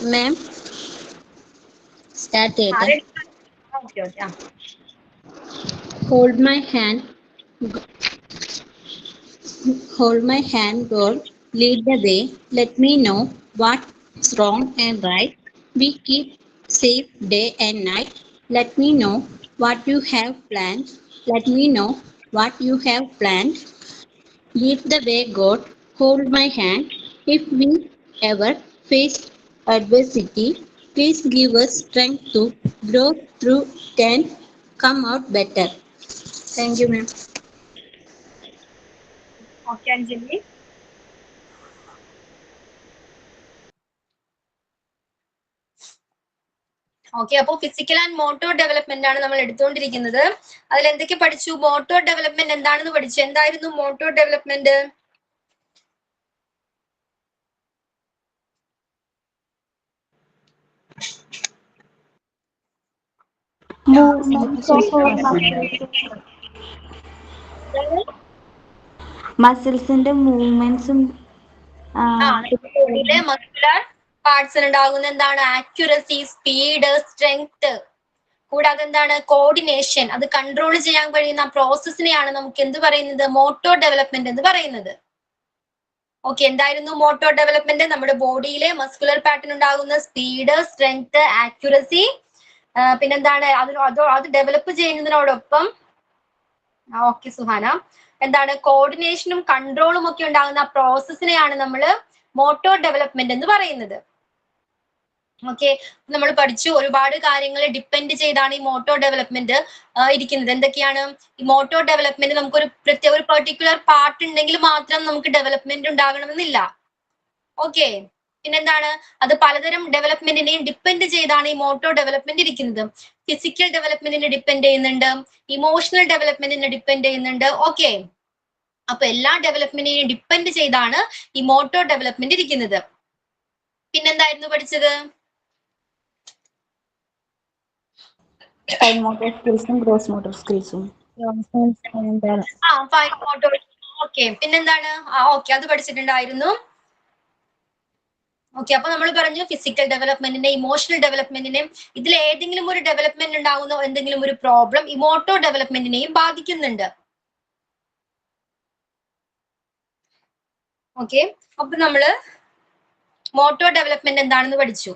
Ma'am, start it. Okay, okay. Hold my hand. Hold my hand, girl. Lead the way. Let me know what's wrong and right. We keep safe day and night. Let me know what you have planned. Let me know what you have planned. Lead the way, God. Hold my hand. If we ever face adversity, please give us strength to grow through and come out better. Thank you, ma'am. Okay, Anjali. Okay, അപ്പോൾ physical and motor development ആണ് നമ്മൾ എടുത്തുകൊണ്ടിരിക്കുന്നത്. അതിൽ എന്തൊക്കെ പഠിച്ചു? Motor development എന്താണെന്ന് പഠിച്ചു. എന്തായിരുന്നു motor development? മസിൽസിന്റെ മൂവ്മെന്റ്സും ബോഡിയിലെ muscular പാർട്സിൽ ഉണ്ടാകുന്ന എന്താണ്? ആക്യുറസി, സ്പീഡ്, സ്ട്രെങ്ത്, കൂടാതെ എന്താണ്? കോർഡിനേഷൻ. അത് കൺട്രോൾ ചെയ്യാൻ കഴിയുന്ന പ്രോസസ്സിനെയാണ് നമുക്ക് എന്ത് പറയുന്നത്? മോട്ടോർ ഡെവലപ്മെന്റ് എന്ന് പറയുന്നത്. ഓക്കെ, എന്തായിരുന്നു മോട്ടോർ ഡെവലപ്മെന്റ്? നമ്മുടെ ബോഡിയിലെ മസ്കുലർ പാറ്റേൺ ഉണ്ടാകുന്ന സ്പീഡ്, സ്ട്രെങ്ത്, ആക്യുറസി, പിന്നെന്താണ്? അത് ഡെവലപ്പ് ചെയ്യുന്നതിനോടൊപ്പം ഓക്കെ സുഹാന, എന്താണ്? കോർഡിനേഷനും കൺട്രോളും ഒക്കെ ഉണ്ടാകുന്ന പ്രോസസ്സിനെയാണ് നമ്മൾ മോട്ടോർ ഡെവലപ്മെന്റ് എന്ന് പറയുന്നത്. ഓക്കെ, നമ്മൾ പഠിച്ചു ഒരുപാട് കാര്യങ്ങൾ ഡിപ്പെൻഡ് ചെയ്താണ് ഈ മോട്ടോർ ഡെവലപ്മെന്റ് ഇരിക്കുന്നത്. എന്തൊക്കെയാണ്? ഈ മോട്ടോർ ഡെവലപ്മെന്റ് നമുക്കൊരു ഒരു പെർട്ടിക്കുലർ പാർട്ട് ഉണ്ടെങ്കിൽ മാത്രം നമുക്ക് ഡെവലപ്മെന്റ് ഉണ്ടാകണമെന്നില്ല. ഓക്കെ, പിന്നെന്താണ്? അത് പലതരം ഡെവലപ്മെന്റിനെയും ഡിപ്പെൻഡ് ചെയ്താണ് ഈ മോട്ടോർ ഡെവലപ്മെന്റ് ഇരിക്കുന്നത്. ഫിസിക്കൽ ഡെവലപ്മെന്റിനെ ഡിപ്പെൻഡ് ചെയ്യുന്നുണ്ട്, ഇമോഷണൽ ഡെവലപ്മെന്റിനെ ഡിപ്പെൻഡ് ചെയ്യുന്നുണ്ട്. ഓക്കെ, അപ്പൊ എല്ലാ ഡെവലപ്മെന്റിനെയും ഡിപ്പെൻഡ് ചെയ്താണ് ഈ മോട്ടോർ ഡെവലപ്മെന്റ് ഇരിക്കുന്നത്. പിന്നെന്തായിരുന്നു പഠിച്ചത്? ഫൈൻ മോട്ടോർ സ്കിൽസും ഗ്രോസ് മോട്ടോർ സ്കിൽസും. Fine motor. ഓക്കെ, പിന്നെന്താണ്? ഓക്കെ, അത് പഠിച്ചിട്ടുണ്ടായിരുന്നു. ഓക്കെ, അപ്പൊ നമ്മൾ പറഞ്ഞു ഫിസിക്കൽ ഡെവലപ്മെന്റിന്റെ, ഇമോഷണൽ ഡെവലപ്മെന്റിനെയും, ഇതിൽ ഏതെങ്കിലും ഒരു ഡെവലപ്മെന്റ് ഉണ്ടാകുന്ന എന്തെങ്കിലും ഒരു പ്രോബ്ലം ഈ മോട്ടോർ ഡെവലപ്മെന്റിനെയും ബാധിക്കുന്നുണ്ട്. ഓക്കെ, അപ്പൊ നമ്മള് മോട്ടോർ ഡെവലപ്മെന്റ് എന്താണെന്ന് പഠിച്ചു.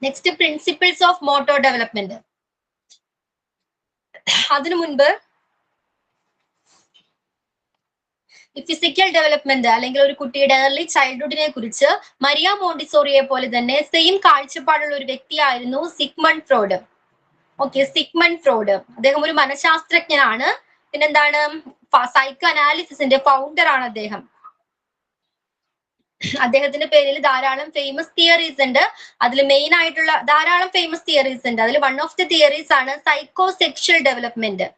Next, principles of motor development. അതിനു മുൻപ് ഈ ഫിസിക്കൽ ഡെവലപ്മെന്റ് അല്ലെങ്കിൽ ഒരു കുട്ടിയുടെ ഏർലി ചൈൽഡ്ഹുഡിനെ കുറിച്ച് മരിയ മോണ്ടിസോറിയെ പോലെ തന്നെ സെയിം കാഴ്ചപ്പാടുള്ള ഒരു വ്യക്തിയായിരുന്നു Sigmund Freud. Okay, Sigmund Freud അദ്ദേഹം ഒരു മനഃശാസ്ത്രജ്ഞനാണ്. പിന്നെന്താണ്? സൈക്കോ അനാലിസിസിന്റെ ഫൗണ്ടർ ആണ് അദ്ദേഹം. അദ്ദേഹത്തിന്റെ പേരിൽ ധാരാളം ഫേമസ് തിയറീസ് ഉണ്ട്. അതിൽ മെയിൻ ആയിട്ടുള്ള ധാരാളം ഫേമസ് തിയറീസ് ഉണ്ട്. അതിൽ വൺ ഓഫ് ദി തിയറീസ് ആണ് psycho sexual development.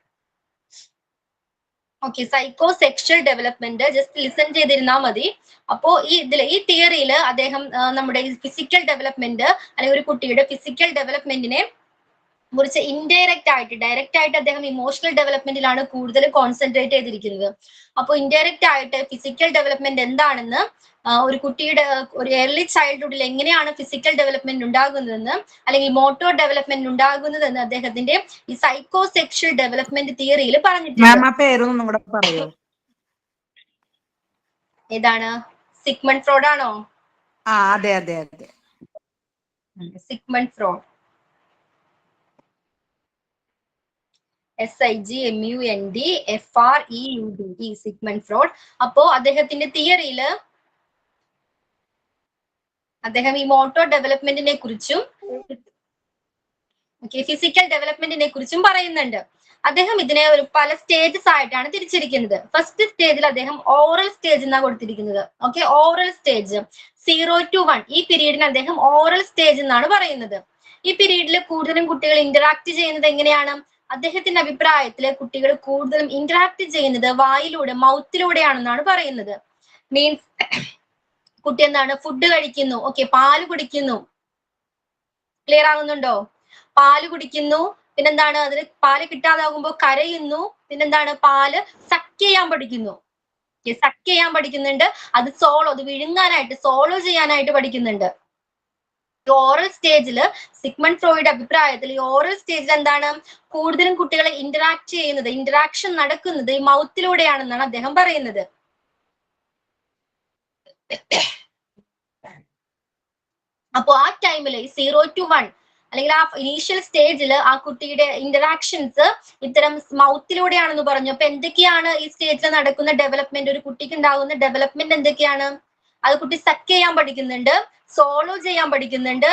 Okay, psycho sexual development just listen ചെയ്തിരുന്നാൽ മതി. അപ്പോ ഈ തിയറിയിൽ അദ്ദേഹം നമ്മുടെ ഫിസിക്കൽ ഡെവലപ്മെന്റ് അല്ലെങ്കിൽ ഒരു കുട്ടിയുടെ ഫിസിക്കൽ ഡെവലപ്മെന്റിനെ കുറിച്ച് ഇൻഡയറക്റ്റ് ആയിട്ട്, ഡയറക്റ്റ് ആയിട്ട് അദ്ദേഹം ഇമോഷണൽ ഡെവലപ്മെന്റിലാണ് കൂടുതൽ കോൺസെൻട്രേറ്റ് ചെയ്തിരിക്കുന്നത്. അപ്പോൾ ഇൻഡയറക്റ്റ് ആയിട്ട് ഫിസിക്കൽ ഡെവലപ്മെന്റ് എന്താണെന്ന്, ഒരു കുട്ടിയുടെ ഒരു ഏർലി ചൈൽഡ്ഹുഡിൽ എങ്ങനെയാണ് ഫിസിക്കൽ ഡെവലപ്മെന്റ് ഉണ്ടാകുന്നതെന്ന് അല്ലെങ്കിൽ മോട്ടോർ ഡെവലപ്മെന്റ് ഉണ്ടാകുന്നതെന്ന് അദ്ദേഹത്തിന്റെ ഈ സൈക്കോ സെക്ഷൽ ഡെവലപ്മെന്റ് തിയറിയിൽ പറഞ്ഞിട്ടുണ്ട്. ഏതാണ്? സിഗ്മണ്ട് ഫ്രോയിഡ് ആണോ? അതെ അതെ അതെ, Sigmund Freud. SIGMUND FREUD, Sigmund Freud. അപ്പോ അദ്ദേഹത്തിന്റെ തിയറിയില് അദ്ദേഹം ഈ മോട്ടോർ ഡെവലപ്മെന്റിനെ കുറിച്ചും ഫിസിക്കൽ ഡെവലപ്മെന്റിനെ കുറിച്ചും പറയുന്നുണ്ട്. അദ്ദേഹം ഇതിനെ ഒരു പല സ്റ്റേജസ് ആയിട്ടാണ് തിരിച്ചിരിക്കുന്നത്. ഫസ്റ്റ് സ്റ്റേജിൽ അദ്ദേഹം ഓറൽ സ്റ്റേജ് എന്നാണ് കൊടുത്തിരിക്കുന്നത്. ഓക്കെ, ഓറൽ സ്റ്റേജ് 0 to 1 ഈ പീരീഡിന് അദ്ദേഹം ഓറൽ സ്റ്റേജ് എന്നാണ് പറയുന്നത്. ഈ പീരീഡിൽ കൂടുതലും കുട്ടികൾ ഇന്ററാക്ട് ചെയ്യുന്നത് എങ്ങനെയാണ്? അദ്ദേഹത്തിന്റെ അഭിപ്രായത്തില് കുട്ടികൾ കൂടുതലും ഇന്ററാക്ട് ചെയ്യുന്നത് വായിലൂടെ, മൗത്തിലൂടെയാണെന്നാണ് പറയുന്നത്. മീൻസ് കുട്ടി എന്താണ്? ഫുഡ് കഴിക്കുന്നു, ഓക്കെ, പാല് കുടിക്കുന്നു. ക്ലിയർ ആകുന്നുണ്ടോ? പാല് കുടിക്കുന്നു, പിന്നെന്താണ്? അതിന് പാല് കിട്ടാതാകുമ്പോൾ കരയുന്നു, പിന്നെന്താണ്? പാല് സക്ക് ചെയ്യാൻ പഠിക്കുന്നു. സക്ക് ചെയ്യാൻ പഠിക്കുന്നുണ്ട്. അത് വിഴുങ്ങാനായിട്ട്, സോളോ ചെയ്യാനായിട്ട് പഠിക്കുന്നുണ്ട്. ഓറൽ സ്റ്റേജിൽ സിഗ്മണ്ട് ഫ്രോയിഡ് അഭിപ്രായത്തിൽ ഈ ഓറൽ സ്റ്റേജിൽ എന്താണ് കൂടുതലും കുട്ടികളെ ഇന്ററാക്ഷൻ നടക്കുന്നത് ഈ മൗത്തിലൂടെയാണെന്നാണ് അദ്ദേഹം പറയുന്നത്. അപ്പോ ആ ടൈമിൽ 0 to 1 അല്ലെങ്കിൽ ആ ഇനീഷ്യൽ സ്റ്റേജിൽ ആ കുട്ടിയുടെ ഇന്ററാക്ഷൻസ് ഇത്തരം മൗത്തിലൂടെയാണെന്ന് പറഞ്ഞു. അപ്പൊ എന്തൊക്കെയാണ് ഈ സ്റ്റേജിൽ നടക്കുന്ന ഡെവലപ്മെന്റ്, ഒരു കുട്ടിക്ക് ഉണ്ടാകുന്ന ഡെവലപ്മെന്റ് എന്തൊക്കെയാണ്? അത് കുട്ടി സക്ക് ചെയ്യാൻ പഠിക്കുന്നുണ്ട്, സോളോ ചെയ്യാൻ പഠിക്കുന്നുണ്ട്.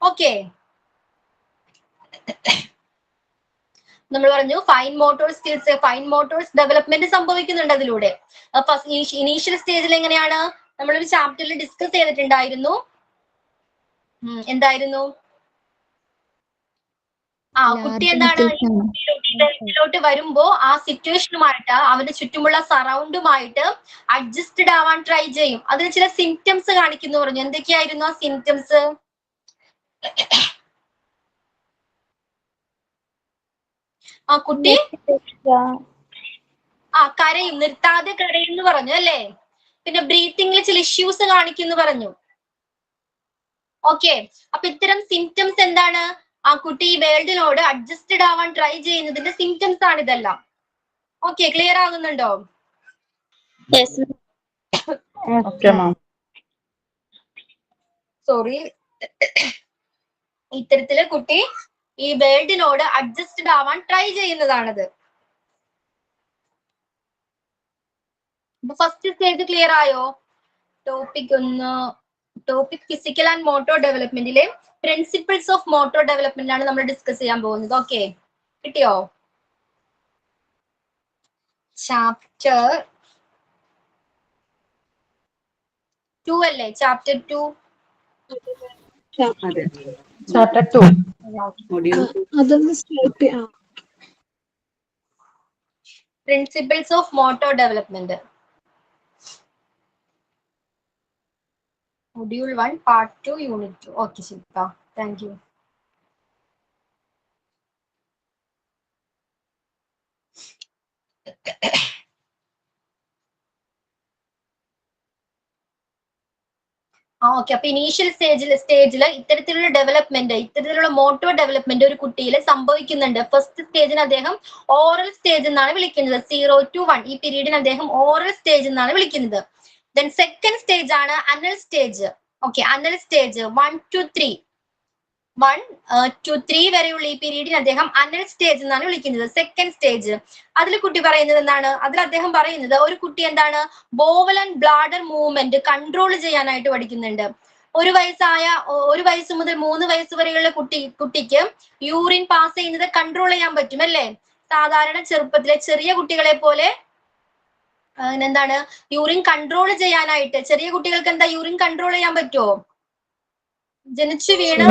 ഓക്കെ, നമ്മൾ പറഞ്ഞു ഫൈൻ മോട്ടോഴ്സ് ഡെവലപ്മെന്റ് സംഭവിക്കുന്നുണ്ട് അതിലൂടെ. ഇനീഷ്യൽ സ്റ്റേജിൽ എങ്ങനെയാണ് നമ്മളൊരു ചാപ്റ്ററിൽ ഡിസ്കസ് ചെയ്തിട്ടുണ്ടായിരുന്നു. എന്തായിരുന്നു? കുട്ടി എന്താണ് ിലോട്ട് വരുമ്പോ ആ സിറ്റുവേഷനുമായിട്ട് അവന്റെ ചുറ്റുമുള്ള സറൗണ്ടുമായിട്ട് അഡ്ജസ്റ്റഡ് ആവാൻ ട്രൈ ചെയ്യും. അതിന് ചില സിംറ്റംസ് കാണിക്കുന്നു പറഞ്ഞു. എന്തൊക്കെയായിരുന്നു ആ സിംറ്റംസ്? ആ കുട്ടി കരയും, നിർത്താതെ കരയും എന്ന് പറഞ്ഞു അല്ലേ. പിന്നെ ബ്രീത്തിങ്ങിൽ ചില ഇഷ്യൂസ് കാണിക്കുന്നു പറഞ്ഞു. ഓക്കെ, അപ്പൊ ഇത്തരം സിംറ്റംസ് എന്താണ്? ആ കുട്ടി ഈ വേൾഡിനോട് അഡ്ജസ്റ്റഡ് ആവാൻ ട്രൈ ചെയ്യുന്നതിന്റെ സിംറ്റംസ് ആണ് ഇതെല്ലാം. ഓക്കെ, ക്ലിയർ ആകുന്നുണ്ടോ? സോറി, ഇത്തരത്തില് കുട്ടി ഈ വേൾഡിനോട് അഡ്ജസ്റ്റഡ് ആവാൻ ട്രൈ ചെയ്യുന്നതാണത്. ഫസ്റ്റ് സ്റ്റേജ് ക്ലിയർ ആയോ? ടോപ്പിക് ഫിസിക്കൽ ആൻഡ് മോട്ടോർ ഡെവലപ്മെന്റിലെ പ്രിൻസിപ്പിൾസ് ഓഫ് മോട്ടോർ ഡെവലപ്മെന്റ് ആണ് നമ്മൾ ഡിസ്കസ് ചെയ്യാൻ പോകുന്നത്. ഓക്കെ, കിട്ടിയോ? ചാപ്റ്റർ 2 അല്ലേ? Chapter 2 principles of motor development, module 1 part 2 unit 2. Okay Shilpa, thank you. Okay, അപ്പൊ ഇനീഷ്യൽ സ്റ്റേജിൽ ഇത്തരത്തിലുള്ള ഡെവലപ്മെന്റ്, ഇത്തരത്തിലുള്ള മോട്ടോർ ഡെവലപ്മെന്റ് ഒരു കുട്ടിയിൽ സംഭവിക്കുന്നുണ്ട്. ഫസ്റ്റ് സ്റ്റേജിന് അദ്ദേഹം ഓറൽ സ്റ്റേജ് എന്നാണ് വിളിക്കുന്നത്. 0 to 1 ഈ പീരീഡിന് അദ്ദേഹം ഓറൽ സ്റ്റേജ് എന്നാണ് വിളിക്കുന്നത്. ദെൻ സെക്കൻഡ് സ്റ്റേജ് ആണ് anal stage. Okay, anal stage 1 to 3 വരെയുള്ള ഈ പീരീഡിന് അദ്ദേഹം അനൽ സ്റ്റേജ് എന്നാണ് വിളിക്കുന്നത്. സെക്കൻഡ് സ്റ്റേജ് അതിൽ കുട്ടി പറയുന്നത് എന്താണ്? അതിൽ അദ്ദേഹം പറയുന്നത് ഒരു കുട്ടി എന്താണ് vowel and bladder movement control ചെയ്യാനായിട്ട് പഠിക്കുന്നുണ്ട്. ഒരു വയസ്സ് മുതൽ 3 വയസ്സ് വരെയുള്ള കുട്ടിക്ക് യൂറിൻ പാസ് ചെയ്യുന്നത് കൺട്രോൾ ചെയ്യാൻ പറ്റും അല്ലേ? സാധാരണ ചെറുപ്പത്തിലെ ചെറിയ കുട്ടികളെ പോലെ എന്താണ് യൂറിൻ കൺട്രോൾ ചെയ്യാനായിട്ട് ചെറിയ കുട്ടികൾക്ക് എന്താ യൂറിൻ കൺട്രോൾ ചെയ്യാൻ പറ്റുമോ? ജനിച്ചു വീണ്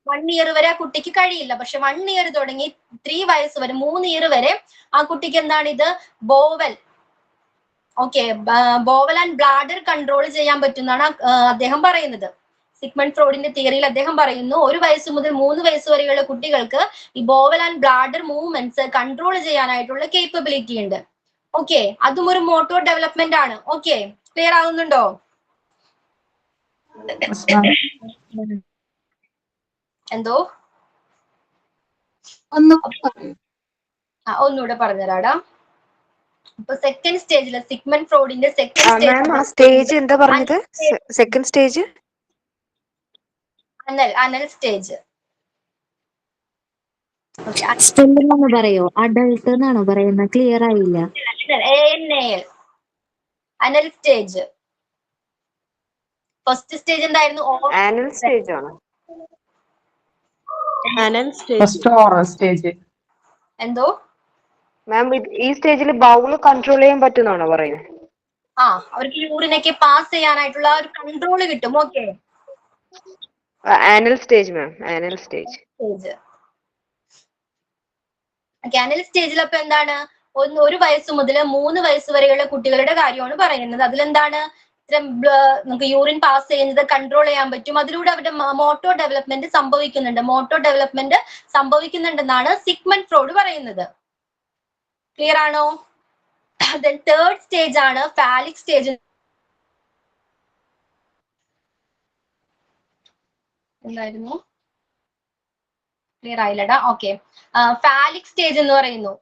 1 ഇയർ വരെ ആ കുട്ടിക്ക് കഴിയില്ല. പക്ഷെ 1 ഇയർ തുടങ്ങി 3 വയസ്സ് വരെ 3 ഇയർ വരെ ആ കുട്ടിക്ക് എന്താണ് ഇത് ബോവൽ ആൻഡ് ബ്ലാഡർ കൺട്രോൾ ചെയ്യാൻ പറ്റുന്നതാണ് അദ്ദേഹം പറയുന്നത്. സിഗ്മണ്ട് ഫ്രോയിഡിന്റെ തിയറിയിൽ അദ്ദേഹം പറയുന്നു 1 വയസ്സ് മുതൽ 3 വയസ്സ് വരെയുള്ള കുട്ടികൾക്ക് ഈ bowel and bladder movements control ചെയ്യാനായിട്ടുള്ള കേപ്പബിലിറ്റി ഉണ്ട്. ഓക്കെ, അതും ഒരു മോട്ടോർ ഡെവലപ്മെന്റ് ആണ്. ഓക്കെ, ക്ലിയർ ആകുന്നുണ്ടോ? എന്തോ ഒന്നുകൂടെ പറഞ്ഞുതരാടാ. അപ്പൊ സെക്കൻഡ് സ്റ്റേജില് സിഗ്മണ്ട് ഫ്രോയിഡിന്റെ സെക്കൻഡ് സ്റ്റേജ് എന്താ പറഞ്ഞത്? Second stage anal stage. പറയോ? അഡൾട്ട് എന്നാണോ പറയുന്നത്? ക്ലിയർ ആയില്ല. Anal stage. ഫസ്റ്റ് സ്റ്റേജ് എന്തായിരുന്നു? ആനൽ സ്റ്റേജ് ആണ്. എന്തോ മാം, ഈ സ്റ്റേജിൽ ബൗള് കൺട്രോൾ ചെയ്യാൻ പറ്റുന്നാണോ പറയുന്നത്? അവർക്ക് യൂറിനൊക്കെ പാസ് ചെയ്യാനായിട്ടുള്ള ഒരു കൺട്രോൾ കിട്ടും. ഓക്കെ, ആനൽ സ്റ്റേജ് മാം, ആനൽ സ്റ്റേജ്. അനൽ സ്റ്റേജിൽ അപ്പൊ എന്താണ് 1 വയസ്സ് മുതൽ 3 വയസ്സ് വരെയുള്ള കുട്ടികളുടെ കാര്യമാണ് പറയുന്നത്. അതിലെന്താണ് നമുക്ക് യൂറിൻ പാസ് ചെയ്യുന്നത് കൺട്രോൾ ചെയ്യാൻ പറ്റും. അതിലൂടെ അവരുടെ മോട്ടോർ ഡെവലപ്മെന്റ് സംഭവിക്കുന്നുണ്ടെന്നാണ് സിഗ്മണ്ട് ഫ്രോയിഡ് പറയുന്നത്. ക്ലിയർ ആണോ? തേർഡ് സ്റ്റേജ് ആണ് ഫാലിക് സ്റ്റേജ്. എന്തായിരുന്നു? ക്ലിയർ ആയില്ലടാ. ഓക്കെ, ഫാലിക് സ്റ്റേജ് എന്ന് പറയുന്നു.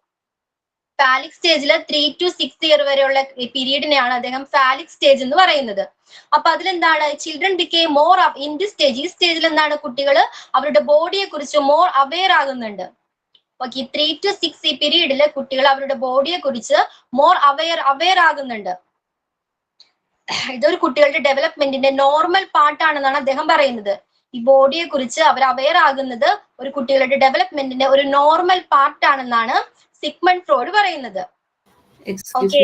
ഫാലിക് സ്റ്റേജിൽ 3 to 6 ഇയർ വരെയുള്ള പീരീഡിനെയാണ് അദ്ദേഹം ഫാലിക് സ്റ്റേജ് എന്ന് പറയുന്നത്. അപ്പൊ അതിലെന്താണ്, children became more in this stage. ഈ സ്റ്റേജിൽ എന്താണ്, കുട്ടികൾ അവരുടെ ബോഡിയെ കുറിച്ച് മോർ അവെയർ ആകുന്നുണ്ട്. ഓക്കെ, 3 to 6 ഈ പീരീഡില് കുട്ടികൾ അവരുടെ ബോഡിയെ കുറിച്ച് മോർ അവെയർ ആകുന്നുണ്ട്. ഇതൊരു കുട്ടികളുടെ ഡെവലപ്മെന്റിന്റെ നോർമൽ പാർട്ടാണെന്നാണ് അദ്ദേഹം പറയുന്നത്. ഈ ബോഡിയെ കുറിച്ച് അവർ അവെയർ ആകുന്നത് ഒരു കുട്ടികളുടെ ഡെവലപ്മെന്റിന്റെ ഒരു നോർമൽ പാർട്ടാണെന്നാണ് സിഗ്മണ്ട് ഫ്രോയിഡ് പറയുന്നത്. ഓക്കെ,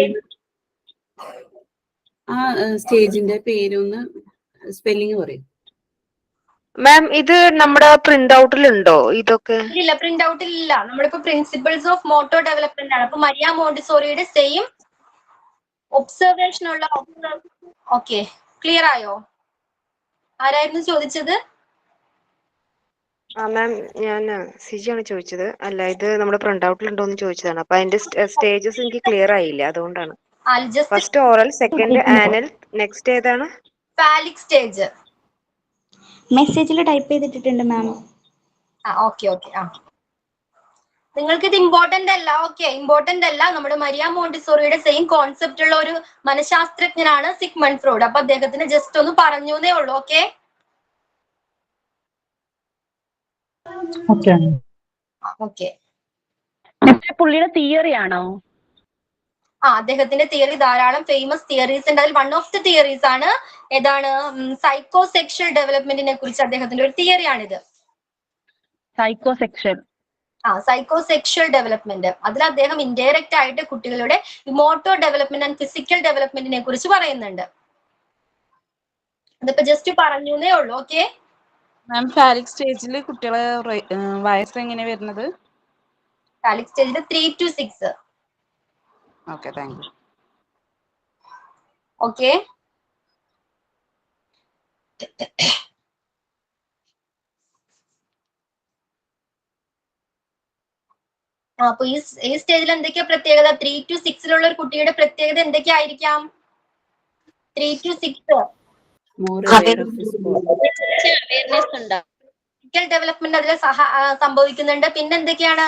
ആ സ്റ്റേജിന്റെ പേരൊന്ന് സ്പെല്ലിംഗ് പറയും. മാം ഇത് നമ്മുടെ പ്രിന്റ് ഔട്ടിലുണ്ടോ ഇതൊക്കെ? ഇല്ല, പ്രിന്റ് ഔട്ടിൽ ഇല്ല. നമ്മളിപ്പോ പ്രിൻസിപ്പിൾസ് ഓഫ് മോട്ടോ ഡെവലപ്മെന്റ് ആണ്. അപ്പൊ മരിയ മോണ്ടിസോറിയുടെ സെയിം ഒബ്സർവേഷൻ ഉള്ള. ഓക്കെ, ക്ലിയർ ആയോ? ആരായിരുന്നു ചോദിച്ചത്? മാം ഞാൻ സിജിയാണ് ചോദിച്ചത്. അല്ല, ഇത് നമ്മുടെ പ്രിന്റ് ഔട്ടിലുണ്ടോ എന്ന് ചോദിച്ചതാണ്. അപ്പൊ അതിന്റെ സ്റ്റേജസ് എനിക്ക് ക്ലിയർ ആയില്ല, അതുകൊണ്ടാണ്. First oral, second anal, next ഏതാണ്? Phallic stage. മെസ്സേജിൽ ടൈപ്പ് ചെയ്തിട്ടുണ്ട് മാം. ഓക്കെ, നിങ്ങൾക്ക് ഇത് ഇമ്പോർട്ടന്റ് അല്ല. ഓക്കെ, ഇമ്പോർട്ടന്റ് അല്ല. നമ്മുടെ മരിയ മോണ്ടിസോറിയുടെ സെയിം കോൺസെപ്റ്റ് ഉള്ള ഒരു മനഃശാസ്ത്രജ്ഞനാണ് സിഗ്മണ്ട് ഫ്രോയിഡ്. അപ്പൊ അദ്ദേഹത്തിന് ജസ്റ്റ് ഒന്ന് പറഞ്ഞേ ഉള്ളൂ. ഓക്കെ, പുള്ളിയുടെ തിയറി ആണോ? അദ്ദേഹത്തിന്റെ തിയറി ധാരാളം ഫേമസ് തിയറീസ് ഉണ്ട്. അതിൽ വൺ ഓഫ് ദി തിയറീസ് ആണ് ഏതാണ്, സൈക്കോ സെക്ഷൽ ഡെവലപ്മെന്റിനെ കുറിച്ച് അദ്ദേഹത്തിന്റെ ഒരു തിയറിയാണിത്. Psycho sexual development. അതിൽ അദ്ദേഹം ഇൻഡയറക്റ്റ് ആയിട്ട് കുട്ടികളുടെ മോട്ടോ ഡെവലപ്മെന്റ് ആൻഡ് ഫിസിക്കൽ ഡെവലപ്മെന്റിനെ കുറിച്ച് പറയുന്നുണ്ട്. അതിപ്പോ ജസ്റ്റ് പറഞ്ഞേ ഉള്ളൂ. ഓക്കെ മാം, ഫാലിക് സ്റ്റേജിൽ കുട്ടികളെ വയസ്സ് എങ്ങനെ വരുന്നത്? ഫാലിക് സ്റ്റേജിൽ 3 to 6. Okay, thank U. Okay, അപ്പൊ ഈ സ്റ്റേജിൽ എന്തൊക്കെയാ പ്രത്യേകത? 3 to 6 ഒരു കുട്ടിയുടെ പ്രത്യേകത എന്തൊക്കെയായിരിക്കാം? 3 to 6 ഫിസിക്കൽ ഡെവലപ്മെന്റ് അതിൽ സംഭവിക്കുന്നുണ്ട്. പിന്നെ എന്തൊക്കെയാണ്?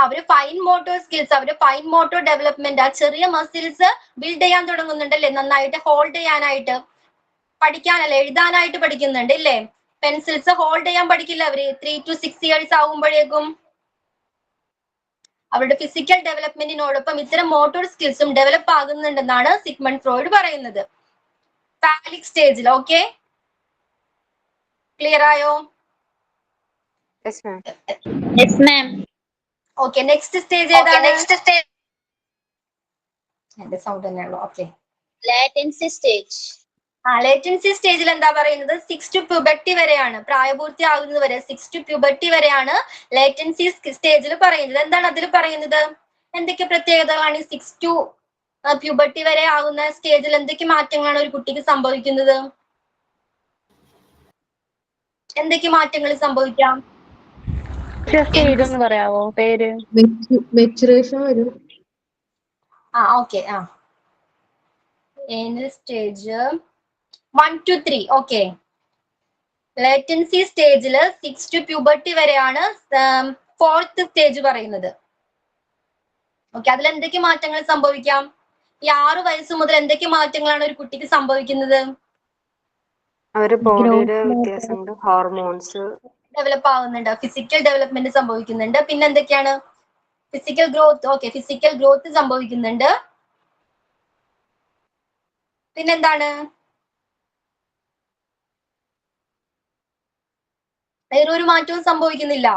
അവര് ഫൈൻ മോട്ടോർ സ്കിൽസ്, അവര് ഫൈൻ മോട്ടോർ ഡെവലപ്മെന്റ്, ആ ചെറിയ മസിൽസ് ബിൽഡ് ചെയ്യാൻ തുടങ്ങുന്നുണ്ടല്ലേ, നന്നായിട്ട് ഹോൾഡ് ചെയ്യാനായിട്ട്, പഠിക്കാനല്ലേ, എഴുതാനായിട്ട് പഠിക്കുന്നുണ്ട് ഇല്ലേ? പെൻസിൽസ് ഹോൾഡ് ചെയ്യാൻ പഠിക്കില്ല അവര് 3 to 6 ഇയേഴ്സ് ആകുമ്പോഴേക്കും. അവരുടെ ഫിസിക്കൽ ഡെവലപ്മെന്റിനോടൊപ്പം ഇത്തരം മോട്ടോർ സ്കിൽസും ഡെവലപ്പ് ആകുന്നുണ്ടെന്നാണ് സിഗ്മണ്ട് ഫ്രോയിഡ് പറയുന്നത് ഫാലിക് സ്റ്റേജിൽ. ഓക്കെ, ക്ലിയർ ആയോ? Yes ma'am. Okay, next stage ഏതാണ്? എന്റെ സൗണ്ട് തന്നെയുള്ളൂ. Okay, latency stage. ലേറ്റൻസി സ്റ്റേജിൽ എന്താ പറയുന്നത്? 6 to puberty വരെയാണ്, പ്രായപൂർത്തിയാകുന്നത് വരെ 6 to puberty വരെയാണ് ലേറ്റൻസി സ്റ്റേജിൽ പറയുന്നത്. എന്താണ് അതിൽ പറയുന്നത്? എന്തൊക്കെ പ്രത്യേകതകളാണ് ഈ 6 to puberty വരെ ആകുന്ന സ്റ്റേജിൽ എന്തൊക്കെ മാറ്റങ്ങളാണ് ഒരു കുട്ടിക്ക് സംഭവിക്കുന്നത്? എന്തൊക്കെ മാറ്റങ്ങൾ സംഭവിക്കാം? പറയാവോ പേര്? മെച്ചുറേഷൻ വരും. Okay, stage 1 to 3. Okay, latency സ്റ്റേജിൽ 6 to puberty വരെയാണ് 4th സ്റ്റേജ് പറയുന്നത്. ഓക്കെ, അതിൽ എന്തൊക്കെ മാറ്റങ്ങൾ സംഭവിക്കാം? ഈ 6 വയസ്സ് മുതൽ എന്തൊക്കെ മാറ്റങ്ങളാണ് ഒരു കുട്ടിക്ക് സംഭവിക്കുന്നത്? അവരുടെ ബോഡിയുടെ വ്യത്യാസമുണ്ട്, ഹോർമോൺസ് ഡെവലപ്പ് ആവുന്നുണ്ട്, ഫിസിക്കൽ ഡെവലപ്മെന്റ് സംഭവിക്കുന്നുണ്ട്. പിന്നെ എന്തൊക്കെയാണ്? Physical growth. Okay, physical growth സംഭവിക്കുന്നുണ്ട്. പിന്നെന്താണ്? വേറൊരു മാറ്റവും സംഭവിക്കുന്നില്ല.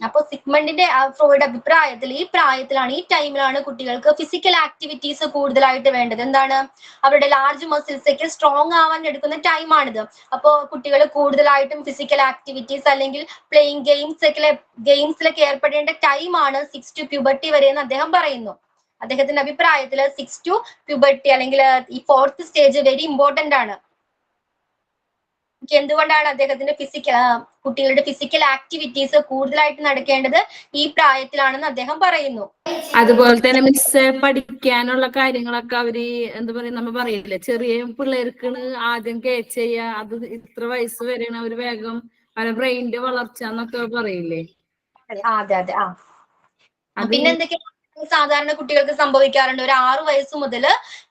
അപ്പൊ സിഗ്മണ്ടിന്റെ ഫ്രോയിഡ് അഭിപ്രായത്തിൽ ഈ പ്രായത്തിലാണ്, ഈ ടൈമിലാണ് കുട്ടികൾക്ക് ഫിസിക്കൽ ആക്ടിവിറ്റീസ് കൂടുതലായിട്ട് വേണ്ടത്. എന്താണ്? അവരുടെ ലാർജ് മസിൽസ് ഒക്കെ സ്ട്രോങ് ആവാൻ എടുക്കുന്ന ടൈമാണിത്. അപ്പോൾ കുട്ടികൾ കൂടുതലായിട്ടും ഫിസിക്കൽ ആക്ടിവിറ്റീസ് അല്ലെങ്കിൽ പ്ലേയിങ് ഗെയിംസിലൊക്കെ ഏർപ്പെടേണ്ട ടൈമാണ് 6 to puberty വരെ എന്ന് അദ്ദേഹം പറയുന്നു. അദ്ദേഹത്തിന്റെ അഭിപ്രായത്തിൽ 6 to puberty അല്ലെങ്കിൽ ഈ 4th സ്റ്റേജ് വെരി ഇമ്പോർട്ടന്റ് ആണ്. എന്തുകൊണ്ടാണ് അദ്ദേഹത്തിന്റെ കുട്ടികളുടെ ഫിസിക്കൽ ആക്ടിവിറ്റീസ് കൂടുതലായിട്ട് നടക്കേണ്ടത് ഈ പ്രായത്തിലാണെന്ന് അദ്ദേഹം പറയുന്നു. അതുപോലെ തന്നെ മിസ് പഠിക്കാനുള്ള കാര്യങ്ങളൊക്കെ അവര് എന്താ പറയാ, നമ്മ പറയില്ലേ, ചെറിയ പിള്ളേർക്ക് ആദ്യം കേച്ച് ചെയ്യാ, അത് ഇത്ര വയസ്സ് വരെയാണ് അവര് വേഗം അവരുടെ ബ്രെയിനിന്റെ വളർച്ച എന്നൊക്കെ പറയില്ലേ. അതെ അതെ. പിന്നെ എന്തൊക്കെയാണ് സാധാരണ കുട്ടികൾക്ക് സംഭവിക്കാറുണ്ട്? ഒരു 6 വയസ്സ് മുതൽ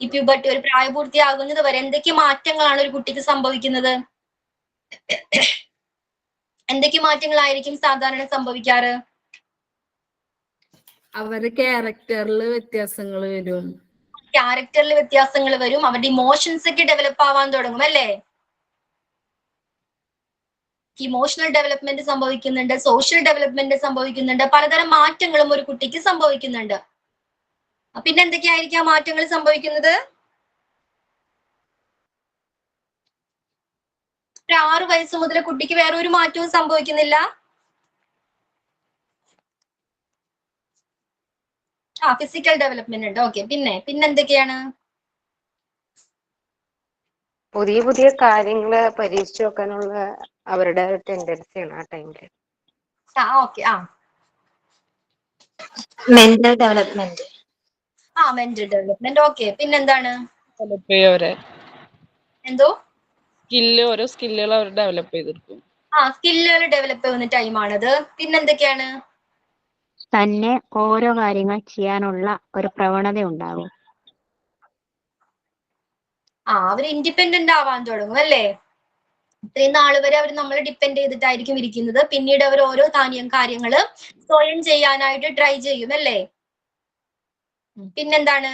ഈ പ്യൂബർട്ടി, ഒരു പ്രായപൂർത്തിയാകുന്നത് വരെ എന്തൊക്കെ മാറ്റങ്ങളാണ് ഒരു കുട്ടിക്ക് സംഭവിക്കുന്നത്? എന്തൊക്കെ മാറ്റങ്ങളായിരിക്കും സാധാരണ സംഭവിക്കാറ്? അവരുടെ ക്യാരക്ടറിൽ വ്യത്യാസങ്ങൾ വരും. ക്യാരക്ടറിൽ വ്യത്യാസങ്ങൾ വരും. അവരുടെ ഇമോഷൻസ് ഒക്കെ ഡെവലപ്പ് ആവാൻ തുടങ്ങും അല്ലേ? ഇമോഷണൽ ഡെവലപ്മെന്റ് സംഭവിക്കുന്നുണ്ട്, സോഷ്യൽ ഡെവലപ്മെന്റ് സംഭവിക്കുന്നുണ്ട്, പലതരം മാറ്റങ്ങളും ഒരു കുട്ടിക്ക് സംഭവിക്കുന്നുണ്ട്. പിന്നെ എന്തൊക്കെയായിരിക്കും മാറ്റങ്ങൾ സംഭവിക്കുന്നത്? 6 വയസ്സ് മുതൽ കുട്ടിക്ക് വേറെ ഒരു മാറ്റവും സംഭവിക്കുന്നില്ല. ഫിസിക്കൽ ഡെവലപ്മെന്റ് ഉണ്ട്. ഓക്കെ. പിന്നെ എന്തൊക്കെയാണ്? പുതിയ പുതിയ കാര്യങ്ങള് പരീക്ഷിച്ചു നോക്കാനുള്ള അവരുടെ ടെൻഡൻസിയാണ് ആ ടൈമില്. Okay. Mental development. Mental development. Okay. പിന്നെന്താണ്? എന്തോ ഓരോ സ്കില്ലുകൾ അവർ ഡെവലപ്പ് ചെയ്തെടുക്കും. സ്കില്ലുകൾ ഡെവലപ്പ് ചെയ്യുന്ന ടൈമാണത്. പിന്നെന്തൊക്കെയാണ്? തന്നെ ഓരോ കാര്യങ്ങൾ ചെയ്യാനുള്ള ഒരു പ്രവണത ഉണ്ടാകും. അവര് ഇൻഡിപെൻഡന്റ് ആവാൻ തുടങ്ങും അല്ലേ? ഇത്രയും നാള് വരെ അവർ നമ്മളെ ഡിപ്പെൻഡ് ചെയ്തിട്ടായിരിക്കും ഇരിക്കുന്നത്. പിന്നീട് അവർ ഓരോ കാര്യങ്ങള് സ്വയം ചെയ്യാനായിട്ട് ട്രൈ ചെയ്യും അല്ലേ? പിന്നെന്താണ്?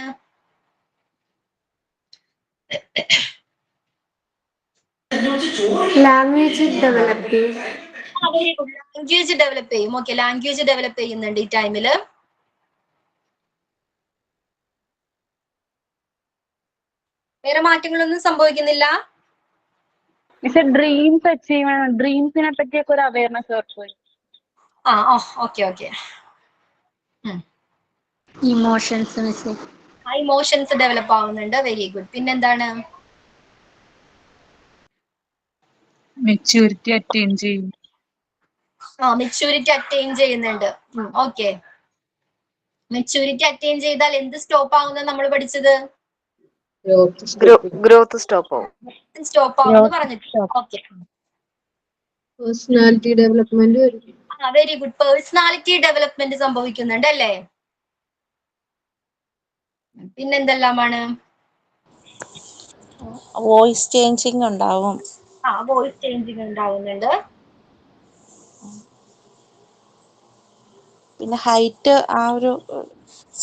ലാംഗ്വേജ് ഡെവലപ്പ് ചെയ്യും. ലാംഗ്വേജ് ഡെവലപ്പ് ചെയ്യും. ഓക്കെ. ലാംഗ്വേജ് ഡെവലപ്പ് ചെയ്യുന്നുണ്ട് ഈ ടൈമില്. വേറെ മാറ്റങ്ങളൊന്നും സംഭവിക്കുന്നില്ല. ഡ്രീംസ് അച്ചീവ്, ഡ്രീംസിനെ പറ്റിയൊക്കെ ഒരു അവയർനെസ് വരും. ഓക്കെ. ഇമോഷൻസ് ഡെവലപ്പ് ആവുന്നുണ്ട്. Very good. പിന്നെന്താണ്? മെച്യൂരിറ്റി അറ്റൈൻ ചെയ്യും. മെച്യൂരിറ്റി അറ്റൈൻ ചെയ്യുന്നുണ്ട്. ഓക്കെ. മെച്യൂരിറ്റി അറ്റൈൻ ചെയ്താൽ എന്ത് സ്റ്റോപ്പ് ആവുന്നത് നമ്മൾ പഠിച്ചത്? ഗ്രോത്ത് സ്റ്റോപ്പ് ആവും. സ്റ്റോപ്പ് ആവുമെന്ന് പറഞ്ഞിട്ടുണ്ട്. ഓക്കെ. പേഴ്സണാലിറ്റി ഡെവലപ്മെന്റ് വരും. Very good. പേഴ്സണാലിറ്റി ഡെവലപ്മെന്റ് സംഭവിക്കുന്നുണ്ട് അല്ലേ? പിന്നെന്തെല്ലാമാണ്? വോയിസ് ചേഞ്ചിങ് ഉണ്ടാവും. വോയിസ് ചേഞ്ചിങ് ഉണ്ടാവുന്നുണ്ട്. പിന്നെ ഹൈറ്റ് ആ ഒരു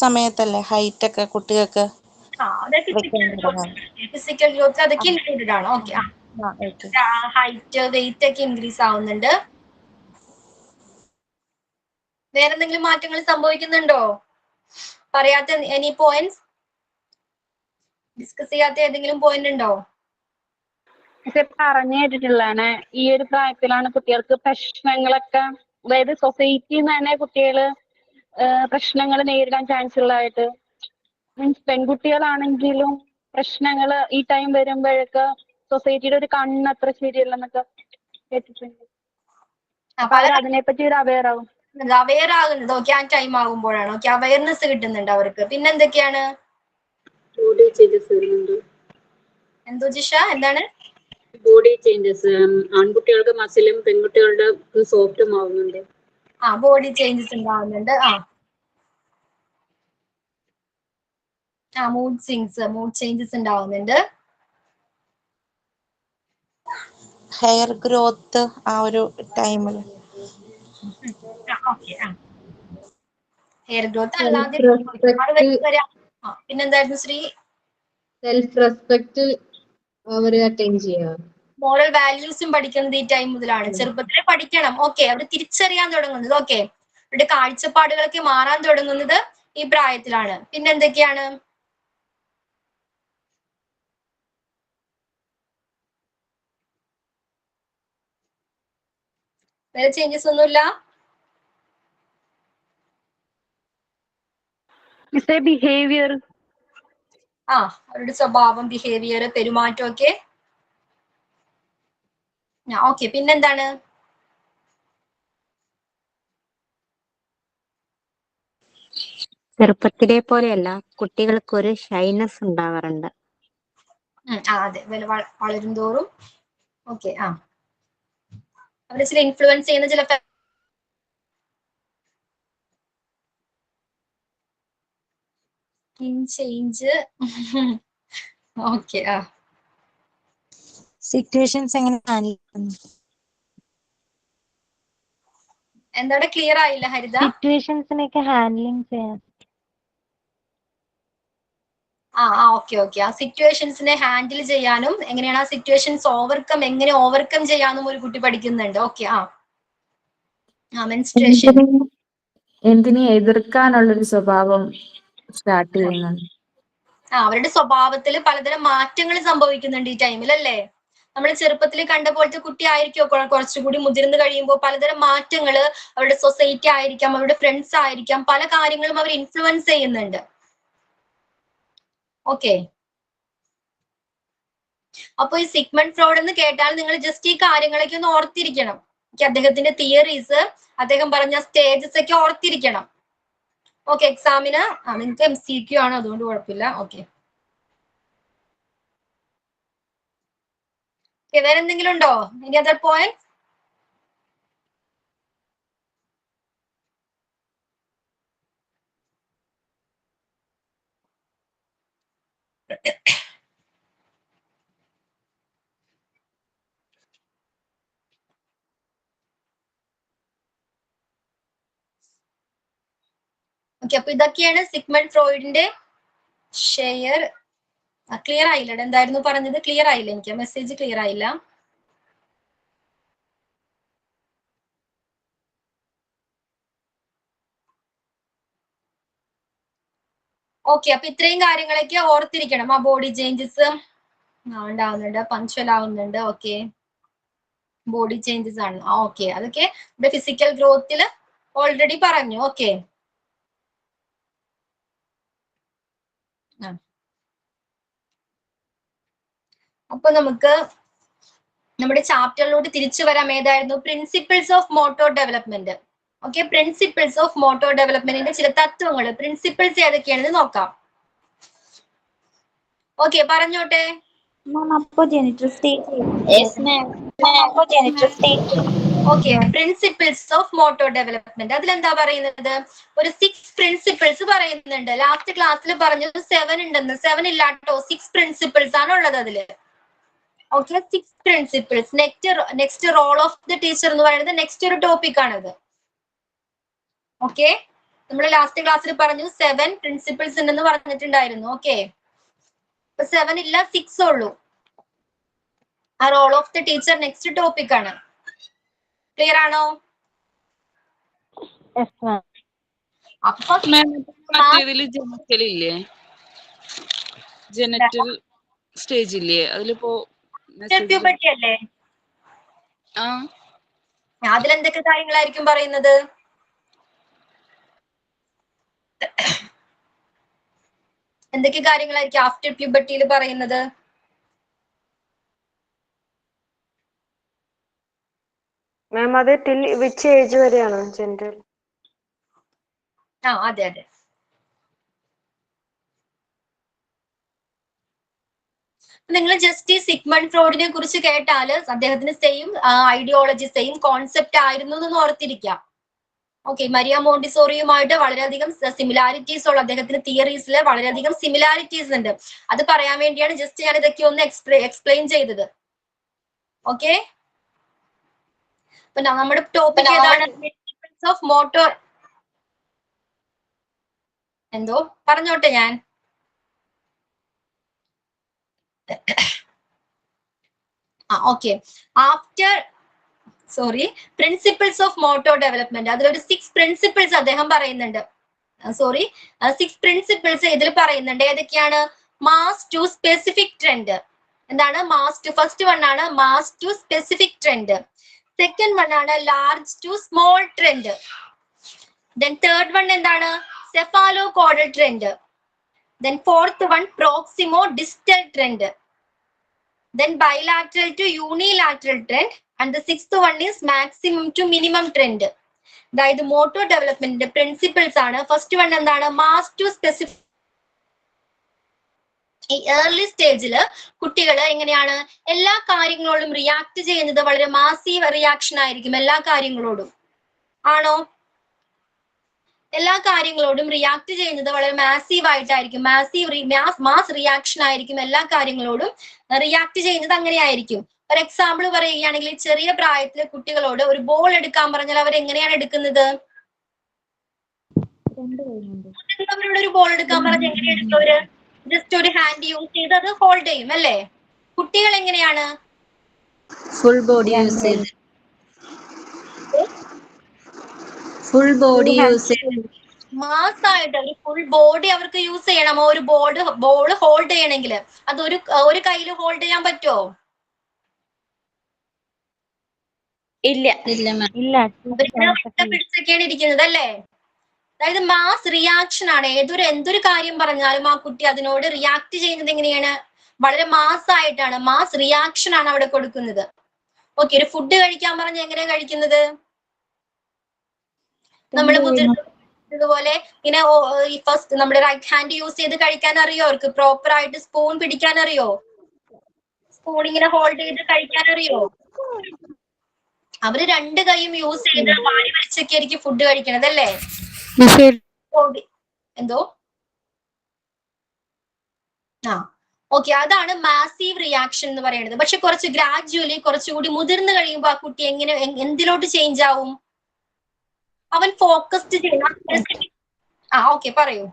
സമയത്തല്ലേ ഹൈറ്റ് ഒക്കെ കുട്ടികൾക്ക് ഫിസിക്കൽ ഗ്രോത്ത് അതൊക്കെ ഇൻക്ലൂഡഡ് ആണ്. ഓക്കെ. ഹൈറ്റ്, വെയിറ്റ് ഒക്കെ ഇൻക്രീസ് ആവുന്നുണ്ട്. വേറെ എന്തെങ്കിലും മാറ്റങ്ങൾ സംഭവിക്കുന്നുണ്ടോ? പറയാത്ത എനി പോയിന്റ്സ്, ഡിസ്കസ് ചെയ്യാത്ത ഏതെങ്കിലും പോയിന്റ് ഉണ്ടോ? പറഞ്ഞു കേട്ടിട്ടുള്ളതാണ് ഈ ഒരു പ്രായത്തിലാണ് കുട്ടികൾക്ക് പ്രശ്നങ്ങളൊക്കെ, അതായത് സൊസൈറ്റിയിൽ നിന്ന് തന്നെ കുട്ടികള് പ്രശ്നങ്ങൾ നേരിടാൻ ചാൻസ് ഉള്ളതായിട്ട്. മീൻസ് പെൺകുട്ടികളാണെങ്കിലും പ്രശ്നങ്ങൾ ഈ ടൈം വരുമ്പോഴൊക്കെ സൊസൈറ്റിയുടെ ഒരു കണ്ണ് അത്ര ശരിയല്ലെന്നൊക്കെ കേട്ടിട്ടുണ്ട്. അപ്പൊ അതിനെപ്പറ്റി ഒരു അവെയർ ആവും. അവെയർ ആകുന്നത് ഓക്കെ ആ ടൈം ആകുമ്പോഴാണ്. ഓക്കെ. അവയർനെസ് കിട്ടുന്നുണ്ട് അവർക്ക്. പിന്നെ എന്തൊക്കെയാണ്? ബോഡി ചേഞ്ചസ് വരുന്നുണ്ട്. എന്തോ ജിഷ, എന്താണ്? ബോഡി ചേഞ്ചസ്, ആൺകുട്ടികൾക്ക് മസിലും പെൺകുട്ടികളുടെ സോഫ്റ്റും ആവുന്നുണ്ട്. ബോഡി ചേഞ്ചസ് ഉണ്ടാവുന്നുണ്ട്. മൂഡ് ചേഞ്ചസ് ഉണ്ടാവുന്നുണ്ട്. ഹെയർ ഗ്രോത്ത് ആ ഒരു ടൈമിൽ. ഹെയർ ഗ്രോത്ത് അല്ലാതെ പിന്നെന്തായിരുന്നു ശ്രീ? സെൽഫ് റെസ്പെക്ട് അവര് അറ്റൈൻ ചെയ്യാം. മോറൽ വാല്യൂസും പഠിക്കുന്നത് ഈ ടൈം മുതലാണ്. ചെറുപ്പത്തിലെ പഠിക്കണം. ഓക്കെ. അവർ തിരിച്ചറിയാൻ തുടങ്ങുന്നത്. ഓക്കെ. അവരുടെ കാഴ്ചപ്പാടുകളൊക്കെ മാറാൻ തുടങ്ങുന്നത് ഈ പ്രായത്തിലാണ്. പിന്നെന്തൊക്കെയാണ്? വേറെ ചേഞ്ചസ് ഒന്നുമില്ല. ബിഹേവിയർ, അവരുടെ സ്വഭാവം, ബിഹേവിയർ, പെരുമാറ്റം ഒക്കെ ഓക്കെ, പിന്നെന്താണ്? ചെറുപ്പത്തിലെ പോലെയല്ല, കുട്ടികൾക്ക് ഒരു ഷൈനസ് ഉണ്ടാവാറുണ്ട്. അതെ, വളരും തോറും ഓക്കെ അവരെ ചില ഇൻഫ്ലുവൻസ് ചെയ്യുന്ന ചില സ്കിൻ ചേഞ്ച്. ഓക്കെ സിറ്റുവേഷൻസ് എങ്ങനെ ഹാൻഡിൽ ചെയ്യുന്നു? എന്താണ് ക്ലിയർ ആയില്ല ഹരിത? സിറ്റുവേഷൻസിനൊക്കെ ഹാൻഡ്ലിങ് ചെയ്യാൻ. ഓക്കെ ആ സിറ്റുവേഷൻസിനെ ഹാൻഡിൽ ചെയ്യാനും എങ്ങനെയാണ് ആ സിറ്റുവേഷൻസ് എങ്ങനെ ഓവർകം ചെയ്യാനും ഒരു കുട്ടി പഠിക്കുന്നുണ്ട്. ഓക്കെ മെൻസ്ട്രേഷൻ എന്തിനെ എതിർക്കാനുള്ളൊരു സ്വഭാവം സ്റ്റാർട്ട് ചെയ്യുന്നുണ്ട്. അവരുടെ സ്വഭാവത്തിൽ പലതരം മാറ്റങ്ങൾ സംഭവിക്കുന്നുണ്ട് ഈ ടൈമിൽ അല്ലേ? നമ്മൾ ചെറുപ്പത്തിൽ കണ്ട പോലത്തെ കുട്ടി ആയിരിക്കും കുറച്ചുകൂടി മുതിർന്നു കഴിയുമ്പോൾ പലതരം മാറ്റങ്ങൾ അവരുടെ സൊസൈറ്റി ആയിരിക്കാം, അവരുടെ ഫ്രണ്ട്സ് ആയിരിക്കാം, പല കാര്യങ്ങളും അവർ ഇൻഫ്ലുവൻസ് ചെയ്യുന്നുണ്ട്. ഓക്കെ, അപ്പൊ ഈ സിഗ്മണ്ട് ഫ്രോയിഡ് എന്ന് കേട്ടാൽ നിങ്ങൾ ജസ്റ്റ് ഈ കാര്യങ്ങളൊക്കെ ഒന്ന് ഓർത്തിരിക്കണം. അദ്ദേഹത്തിന്റെ തിയറീസ്, അദ്ദേഹം പറഞ്ഞ സ്റ്റേജസ് ഒക്കെ ഓർത്തിരിക്കണം. ഓക്കെ, എക്സാമിന് നിങ്ങൾക്ക് MCQ ആണ്, അതുകൊണ്ട് കുഴപ്പമില്ല. ഓക്കെ, വേറെ എന്തെങ്കിലും ഉണ്ടോ? ഇനി അതർ പോയിന്റ്? ഓക്കെ, അപ്പൊ ഇതൊക്കെയാണ് സിഗ്മണ്ട് ഫ്രോയിഡിന്റെ ഷെയർ. ക്ലിയർ ആയില്ല, എന്തായിരുന്നു പറഞ്ഞത്? ക്ലിയർ ആയില്ല, എനിക്ക് മെസ്സേജ് ക്ലിയർ ആയില്ല. ഓക്കെ, അപ്പൊ ഇത്രയും കാര്യങ്ങളൊക്കെ ഓർത്തിരിക്കണം. ബോഡി ചേഞ്ചസ് ഉണ്ടാവുന്നുണ്ട്, പങ്ക്ച്വൽ ആവുന്നുണ്ട്. ഓക്കെ, ബോഡി ചേഞ്ചസ് ആണ്. ഓക്കെ, അതൊക്കെ ഇവിടെ ഫിസിക്കൽ ഗ്രോത്തിൽ ഓൾറെഡി പറഞ്ഞു. ഓക്കെ, അപ്പൊ നമുക്ക് നമ്മുടെ ചാപ്റ്ററിലോട്ട് തിരിച്ചു വരാം. ഏതായിരുന്നു? Principles of motor development. Okay, principles of motor ഡെവലപ്മെന്റിന്റെ ചില തത്വങ്ങൾ, പ്രിൻസിപ്പിൾസ് ഏതൊക്കെയാണെന്ന് നോക്കാം. ഓക്കെ, പറഞ്ഞോട്ടെ. Okay, principles of motor development, അതിലെന്താ പറയുന്നത്? ഒരു 6 പ്രിൻസിപ്പിൾസ് പറയുന്നുണ്ട്. ലാസ്റ്റ് ക്ലാസ്സിൽ പറഞ്ഞത് 7 ഉണ്ടെന്ന്. 7 ഇല്ലാട്ടോ, 6 പ്രിൻസിപ്പിൾസ് ആണ് ഉള്ളത് അതില്. Okay, 6 principles. Next role of the teacher എന്ന് പറയുന്നത് നെക്സ്റ്റ് ഒരു ടോപ്പിക് ആണത്. ഓക്കെ, നമ്മൾ ലാസ്റ്റ് ക്ലാസ്സിൽ പറഞ്ഞു 7 പ്രിൻസിപ്പിൾസ് ഉണ്ടെന്ന് പറഞ്ഞിട്ടുണ്ടായിരുന്നു. ഓക്കെ, 7 ഇല്ല, 6 ഉള്ളൂ. ആ role of the teacher next topic ആണ്. ക്ലിയർ ആണോ? അപ്പൊ ജെനറ്റൽ സ്റ്റേജ് ഇല്ലേ? അതിലിപ്പോ പ്യൂബർട്ടി അല്ലേ? അതിലെന്തൊക്കെ കാര്യങ്ങളായിരിക്കും പറയുന്നത്? എന്തൊക്കെ കാര്യങ്ങളായിരിക്കും ആഫ്റ്റർ പ്യൂബർട്ടിയിൽ പറയുന്നത്? മാം, അത് ടിൽ വിച്ച് ഏജ് വരെയാണ് ജനറൽ? അതെ അതെ. നിങ്ങൾ ജസ്റ്റ് ഈ സിഗ്മണ്ട് ഫ്രോയിഡിനെ കുറിച്ച് കേട്ടാല് അദ്ദേഹത്തിന് സെയിം ഐഡിയോളജി, സെയിം കോൺസെപ്റ്റ് ആയിരുന്നു എന്ന് ഓർത്തിരിക്കാം. ഓക്കെ, മരിയ മോണ്ടിസോറിയുമായിട്ട് വളരെയധികം സിമിലാരിറ്റീസ് ഉള്ള അദ്ദേഹത്തിന്റെ തിയറീസിൽ വളരെയധികം സിമിലാരിറ്റീസ് ഉണ്ട്. അത് പറയാൻ വേണ്ടിയാണ് ജസ്റ്റ് ഞാൻ ഇതൊക്കെ ഒന്ന് എക്സ്പ്ലെയിൻ ചെയ്തത്. ഓക്കെ, അപ്പൊ നമ്മുടെ ടോപ്പിക് ഏതാണ്? Principles of motor. എന്തോ പറഞ്ഞോട്ടെ ഞാൻ. Okay, principles of motor development, അതിലൊരു 6 പ്രിൻസിപ്പിൾസ് അദ്ദേഹം പറയുന്നുണ്ട്. 6 പ്രിൻസിപ്പിൾസ് ഇതിൽ പറയുന്നുണ്ട്. ഏതൊക്കെയാണ്? Mass to specific trend. എന്താണ് മാസ് ടു? ഫസ്റ്റ് വൺ ആണ് mass to specific trend. Second one ആണ് large to small trend. Then third one എന്താണ്? Cephalo caudal trend. Then fourth one proximo distal trend. Then bilateral to unilateral trend, and the 6th one is maximum to minimum trend. അതായത് motor ഡെവലപ്മെന്റിന്റെ principles ആണ്. First one എന്താണ്? Mass to specific. ഈ early സ്റ്റേജില് കുട്ടികൾ എങ്ങനെയാണ് എല്ലാ കാര്യങ്ങളോടും react ചെയ്യുന്നത്? വളരെ മാസീവ് റിയാക്ഷൻ ആയിരിക്കും എല്ലാ കാര്യങ്ങളോടും. ആണോ? എല്ലാ കാര്യങ്ങളോടും റിയാക്ട് ചെയ്യുന്നത് വളരെ മാസീവ് ആയിട്ടായിരിക്കും. മാസ് റിയാക്ഷൻ ആയിരിക്കും എല്ലാ കാര്യങ്ങളോടും റിയാക്ട് ചെയ്യുന്നത്. അങ്ങനെയായിരിക്കും. ഒരു എക്സാമ്പിൾ പറയുകയാണെങ്കിൽ, ചെറിയ പ്രായത്തിലെ കുട്ടികളോട് ഒരു ബോൾ എടുക്കാൻ പറഞ്ഞാൽ അവർ എങ്ങനെയാണ് എടുക്കുന്നത്? അവരോട് ഒരു ബോൾ എടുക്കാൻ പറഞ്ഞാൽ എങ്ങനെയാണ് എടുക്കുന്നവര്? ജസ്റ്റ് ഒരു ഹാൻഡ് യൂസ് ചെയ്ത് അത് ഹോൾഡ് ചെയ്യും അല്ലേ? കുട്ടികൾ എങ്ങനെയാണ്? ഫുൾ ബോഡി യൂസ് ചെയ്ത് മാസ് ആയിട്ട് ഒരു ഫുൾ ബോഡി അവർക്ക് യൂസ് ചെയ്യണം. ഒരു ബോൾ ഹോൾഡ് ചെയ്യണമെങ്കിൽ അത് ഒരു കയ്യിൽ ഹോൾഡ് ചെയ്യാൻ പറ്റുമോ? ഇല്ല. പിടിച്ചൊക്കെയാണ് ഇരിക്കുന്നത് അല്ലേ? അതായത് മാസ് റിയാക്ഷൻ ആണ്. എന്തൊരു കാര്യം പറഞ്ഞാലും ആ കുട്ടി അതിനോട് റിയാക്ട് ചെയ്യുന്നത് എങ്ങനെയാണ്? വളരെ മാസ് ആയിട്ടാണ്. മാസ് റിയാക്ഷൻ ആണ് അവിടെ കൊടുക്കുന്നത്. ഓക്കെ, ഒരു ഫുഡ് കഴിക്കാൻ പറഞ്ഞ എങ്ങനെയാ കഴിക്കുന്നത്? നമ്മൾ ഇതുപോലെ ഇങ്ങനെ ഫസ്റ്റ് നമ്മുടെ റൈറ്റ് ഹാൻഡ് യൂസ് ചെയ്ത് കഴിക്കാൻ അറിയോ അവർക്ക്? പ്രോപ്പർ ആയിട്ട് സ്പൂൺ പിടിക്കാൻ അറിയോ? സ്പൂൺ ഇങ്ങനെ ഹോൾഡ് ചെയ്ത് കഴിക്കാൻ അറിയോ? അവര് രണ്ട് കൈയും യൂസ് ചെയ്ത് വാരി വലിച്ചൊക്കെ ആയിരിക്കും ഫുഡ് കഴിക്കണത് അല്ലേ? എന്തോ ഓക്കെ, അതാണ് മാസീവ് റിയാക്ഷൻ എന്ന് പറയുന്നത്. പക്ഷെ കുറച്ച് ഗ്രാജുവലി കുറച്ചുകൂടി മുതിർന്നു കഴിയുമ്പോൾ ആ കുട്ടി എന്തിലോട്ട് ചേഞ്ച് ആവും? അവൻ ഫോക്കസ്ഡ് ചെയ്യണം. ഓക്കെ, പറയൂ.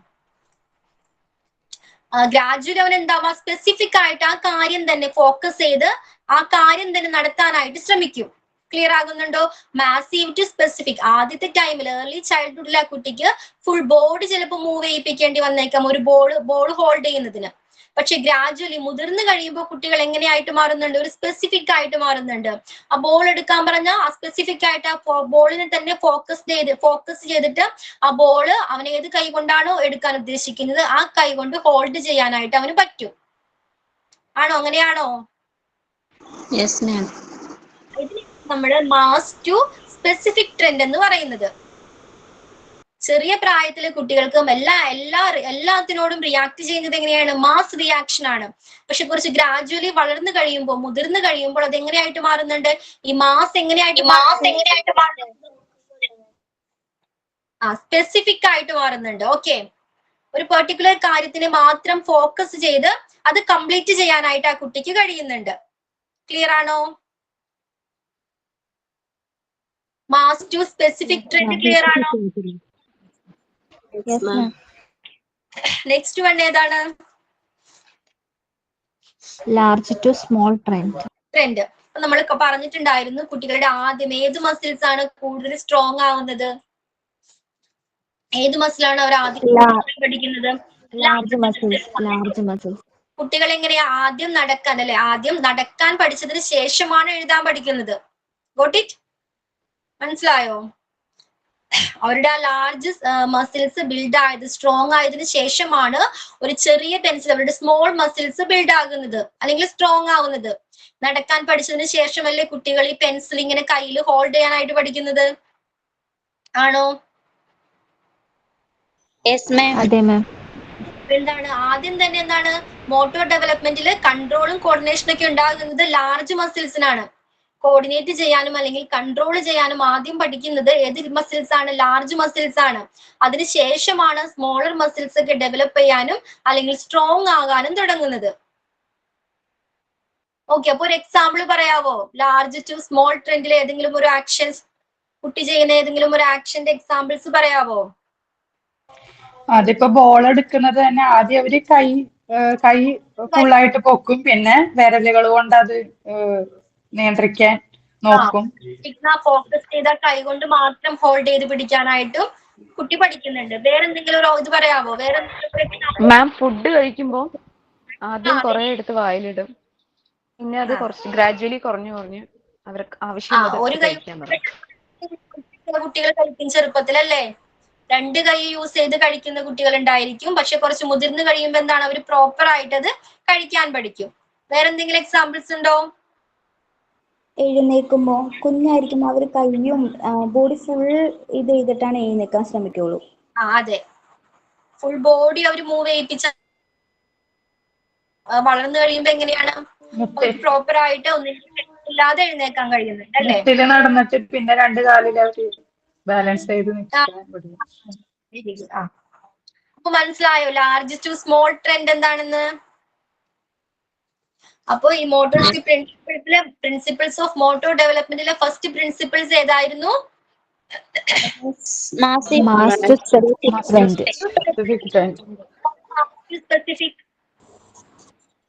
ഗ്രാജുവലി അവൻ എന്താവാ? സ്പെസിഫിക് ആയിട്ട് ആ കാര്യം തന്നെ ഫോക്കസ് ചെയ്ത് ആ കാര്യം തന്നെ നടത്താനായിട്ട് ശ്രമിക്കും. ക്ലിയർ ആകുന്നുണ്ടോ? Massive to specific. ആദ്യത്തെ ടൈമിൽ ഏർലി ചൈൽഡ്ഹുഡിൽ ആ കുട്ടിക്ക് ഫുൾ ബോഡി ചിലപ്പോൾ മൂവ് ചെയ്യിപ്പിക്കേണ്ടി വന്നേക്കാം ഒരു ബോൾ ഹോൾഡ് ചെയ്യുന്നതിന്. പക്ഷെ ഗ്രാജുവലി മുതിർന്നു കഴിയുമ്പോൾ കുട്ടികൾ എങ്ങനെയായിട്ട് മാറുന്നുണ്ട്? ഒരു സ്പെസിഫിക് ആയിട്ട് മാറുന്നുണ്ട്. ആ ബോൾ എടുക്കാൻ പറഞ്ഞാൽ ആ സ്പെസിഫിക് ആയിട്ട് ആ ബോളിനെ തന്നെ ഫോക്കസ് ചെയ്തിട്ട് ആ ബോള് അവൻ ഏത് കൈ കൊണ്ടാണോ എടുക്കാൻ ഉദ്ദേശിക്കുന്നത് ആ കൈ കൊണ്ട് ഹോൾഡ് ചെയ്യാനായിട്ട് അവന് പറ്റും. ആണോ? അങ്ങനെയാണോ? Yes ma'am. നമ്മള് മാസ് ടു സ്പെസിഫിക് ട്രെൻഡ് എന്ന് പറയുന്നത്. ചെറിയ പ്രായത്തിലെ കുട്ടികൾക്കും എല്ലാത്തിനോടും റിയാക്ട് ചെയ്യുന്നത് എങ്ങനെയാണ്? മാസ് റിയാക്ഷൻ ആണ്. പക്ഷെ കുറച്ച് ഗ്രാജുവലി വളർന്നു കഴിയുമ്പോൾ മുതിർന്നു കഴിയുമ്പോൾ അത് എങ്ങനെയായിട്ട് മാറുന്നുണ്ട്? ഈ മാസ് എങ്ങനെയായിട്ട് സ്പെസിഫിക് ആയിട്ട് മാറുന്നുണ്ട്. ഓക്കെ, ഒരു പെർട്ടിക്കുലർ കാര്യത്തിന് മാത്രം ഫോക്കസ് ചെയ്ത് അത് കംപ്ലീറ്റ് ചെയ്യാനായിട്ട് ആ കുട്ടിക്ക് കഴിയുന്നുണ്ട്. ക്ലിയർ ആണോ? Mass to specific trend clear ആണോ? നെക്സ്റ്റ് വൺ ഏതാണ്? Large to small trend. നമ്മൾ പറഞ്ഞിട്ടുണ്ടായിരുന്നു കുട്ടികളുടെ ആദ്യം ഏത് മസിൽസ് ആണ് കൂടുതൽ സ്ട്രോങ് ആവുന്നത്? ഏത് മസിലാണ് അവർ ആദ്യം പഠിക്കുന്നത്? Large muscles. കുട്ടികൾ എങ്ങനെയാ ആദ്യം നടക്കാൻ അല്ലെ? ആദ്യം നടക്കാൻ പഠിച്ചതിന് ശേഷമാണ് എഴുതാൻ പഠിക്കുന്നത്. Got it? മനസ്സിലായോ? അവരുടെ ആ ലാർജ് മസിൽസ് ബിൽഡ് ആയത് സ്ട്രോങ് ആയതിനു ശേഷമാണ് ഒരു ചെറിയ പെൻസിൽ അവരുടെ സ്മോൾ മസിൽസ് ബിൽഡ് ആകുന്നത് അല്ലെങ്കിൽ സ്ട്രോങ് ആവുന്നത്. നടക്കാൻ പഠിച്ചതിന് ശേഷമല്ലേ കുട്ടികൾ ഈ പെൻസിൽ ഇങ്ങനെ കയ്യിൽ ഹോൾഡ് ചെയ്യാനായിട്ട് പഠിക്കുന്നത്? ആണോ? എന്താണ് ആദ്യം തന്നെ എന്താണ് മോട്ടോർ ഡെവലപ്മെന്റിൽ കൺട്രോളും കോർഡിനേഷനും ഒക്കെ ഉണ്ടാകുന്നത് ലാർജ് മസിൽസിനാണ്. കോർഡിനേറ്റ് ചെയ്യാനും അല്ലെങ്കിൽ കൺട്രോൾ ചെയ്യാനും ആദ്യം പഠിക്കുന്നത് ഏത് മസിൽസ് ആണ്? ലാർജ് മസിൽസ് ആണ്. അതിനുശേഷമാണ് സ്മോളർ മസിൽസ് ഒക്കെ ഡെവലപ്പ് ചെയ്യാനും അല്ലെങ്കിൽ സ്ട്രോങ് ആകാനും തുടങ്ങുന്നത്. ഓക്കെ, അപ്പൊ ഒരു എക്സാമ്പിൾ പറയാവോ? ലാർജ് ടു സ്മോൾ ട്രെൻഡിൽ ഏതെങ്കിലും ഒരു ആക്ഷൻസ്, കുട്ടി ചെയ്യുന്ന ഏതെങ്കിലും ഒരു ആക്ഷന്റെ എക്സാമ്പിൾസ് പറയാവോ? അതിപ്പോ ബോൾ എടുക്കുന്നത് തന്നെ ആദ്യം അവര് കൈ ഫുള്ളായിട്ട് പൊക്കും, പിന്നെ വിരലുകൾ കൊണ്ട് അത് നിയന്ത്രിക്കാൻ നോക്കും. ഫോക്കസ് ചെയ്ത കൈ കൊണ്ട് മാത്രം ഹോൾഡ് ചെയ്ത് പിടിക്കാനായിട്ടും കുട്ടി പഠിക്കുന്നുണ്ട്. വേറെന്തെങ്കിലും ഒരു ഇത് പറയാവോ? മാം, ഫുഡ് കഴിക്കുമ്പോ ആദ്യം കുറെ എടുത്ത് വായിലിടും, പിന്നെ അത് കുറച്ച് ഗ്രാജുവലി കുറഞ്ഞു അവർക്ക് ആവശ്യമുള്ളത് കഴിക്കാൻ പറയും. കുട്ടികൾ കഴിക്കും ചെറുപ്പത്തിലല്ലേ? രണ്ട് കൈ യൂസ് ചെയ്ത് കഴിക്കുന്ന കുട്ടികൾ ഉണ്ടായിരിക്കും. പക്ഷെ കുറച്ച് മുതിർന്ന് കഴിയുമ്പോൾ എന്താണ് അവർ പ്രോപ്പർ ആയിട്ട് അത് കഴിക്കാൻ പഠിക്കും. വേറെന്തെങ്കിലും എക്സാമ്പിൾസ് ഉണ്ടോ? എഴുന്നേൽക്കുമ്പോൾ കുഞ്ഞായിരിക്കുമ്പോൾ അവർ കയ്യും ബോഡി ഫുൾ ഇത് ചെയ്തിട്ടാണ് എഴുന്നേൽക്കാൻ ശ്രമിക്കുള്ളൂ. അതെ, ഫുൾ ബോഡി അവർ മൂവ് ചെയ്യിപ്പിച്ച വളർന്നു കഴിയുമ്പോ എങ്ങനെയാണ് പ്രോപ്പർ ആയിട്ട് ഒന്നില്ലാതെ എഴുന്നേക്കാൻ കഴിയുന്നുണ്ട് അല്ലേ? നടന്നിട്ട് പിന്നെ 2 കാലിൽ അവര് ബാലൻസ് ചെയ്ത് അപ്പൊ മനസ്സിലായോ ലാർജ് ടു സ്മോൾ ട്രെൻഡ് എന്താണെന്ന്? അപ്പൊ ഈ മോട്ടോർ പ്രിൻസിപ്പിൾസ് ഓഫ് മോട്ടോർ ഡെവലപ്മെന്റിലെ ഫസ്റ്റ് പ്രിൻസിപ്പിൾസ് ഏതായിരുന്നു? സ്പെസിഫിക്.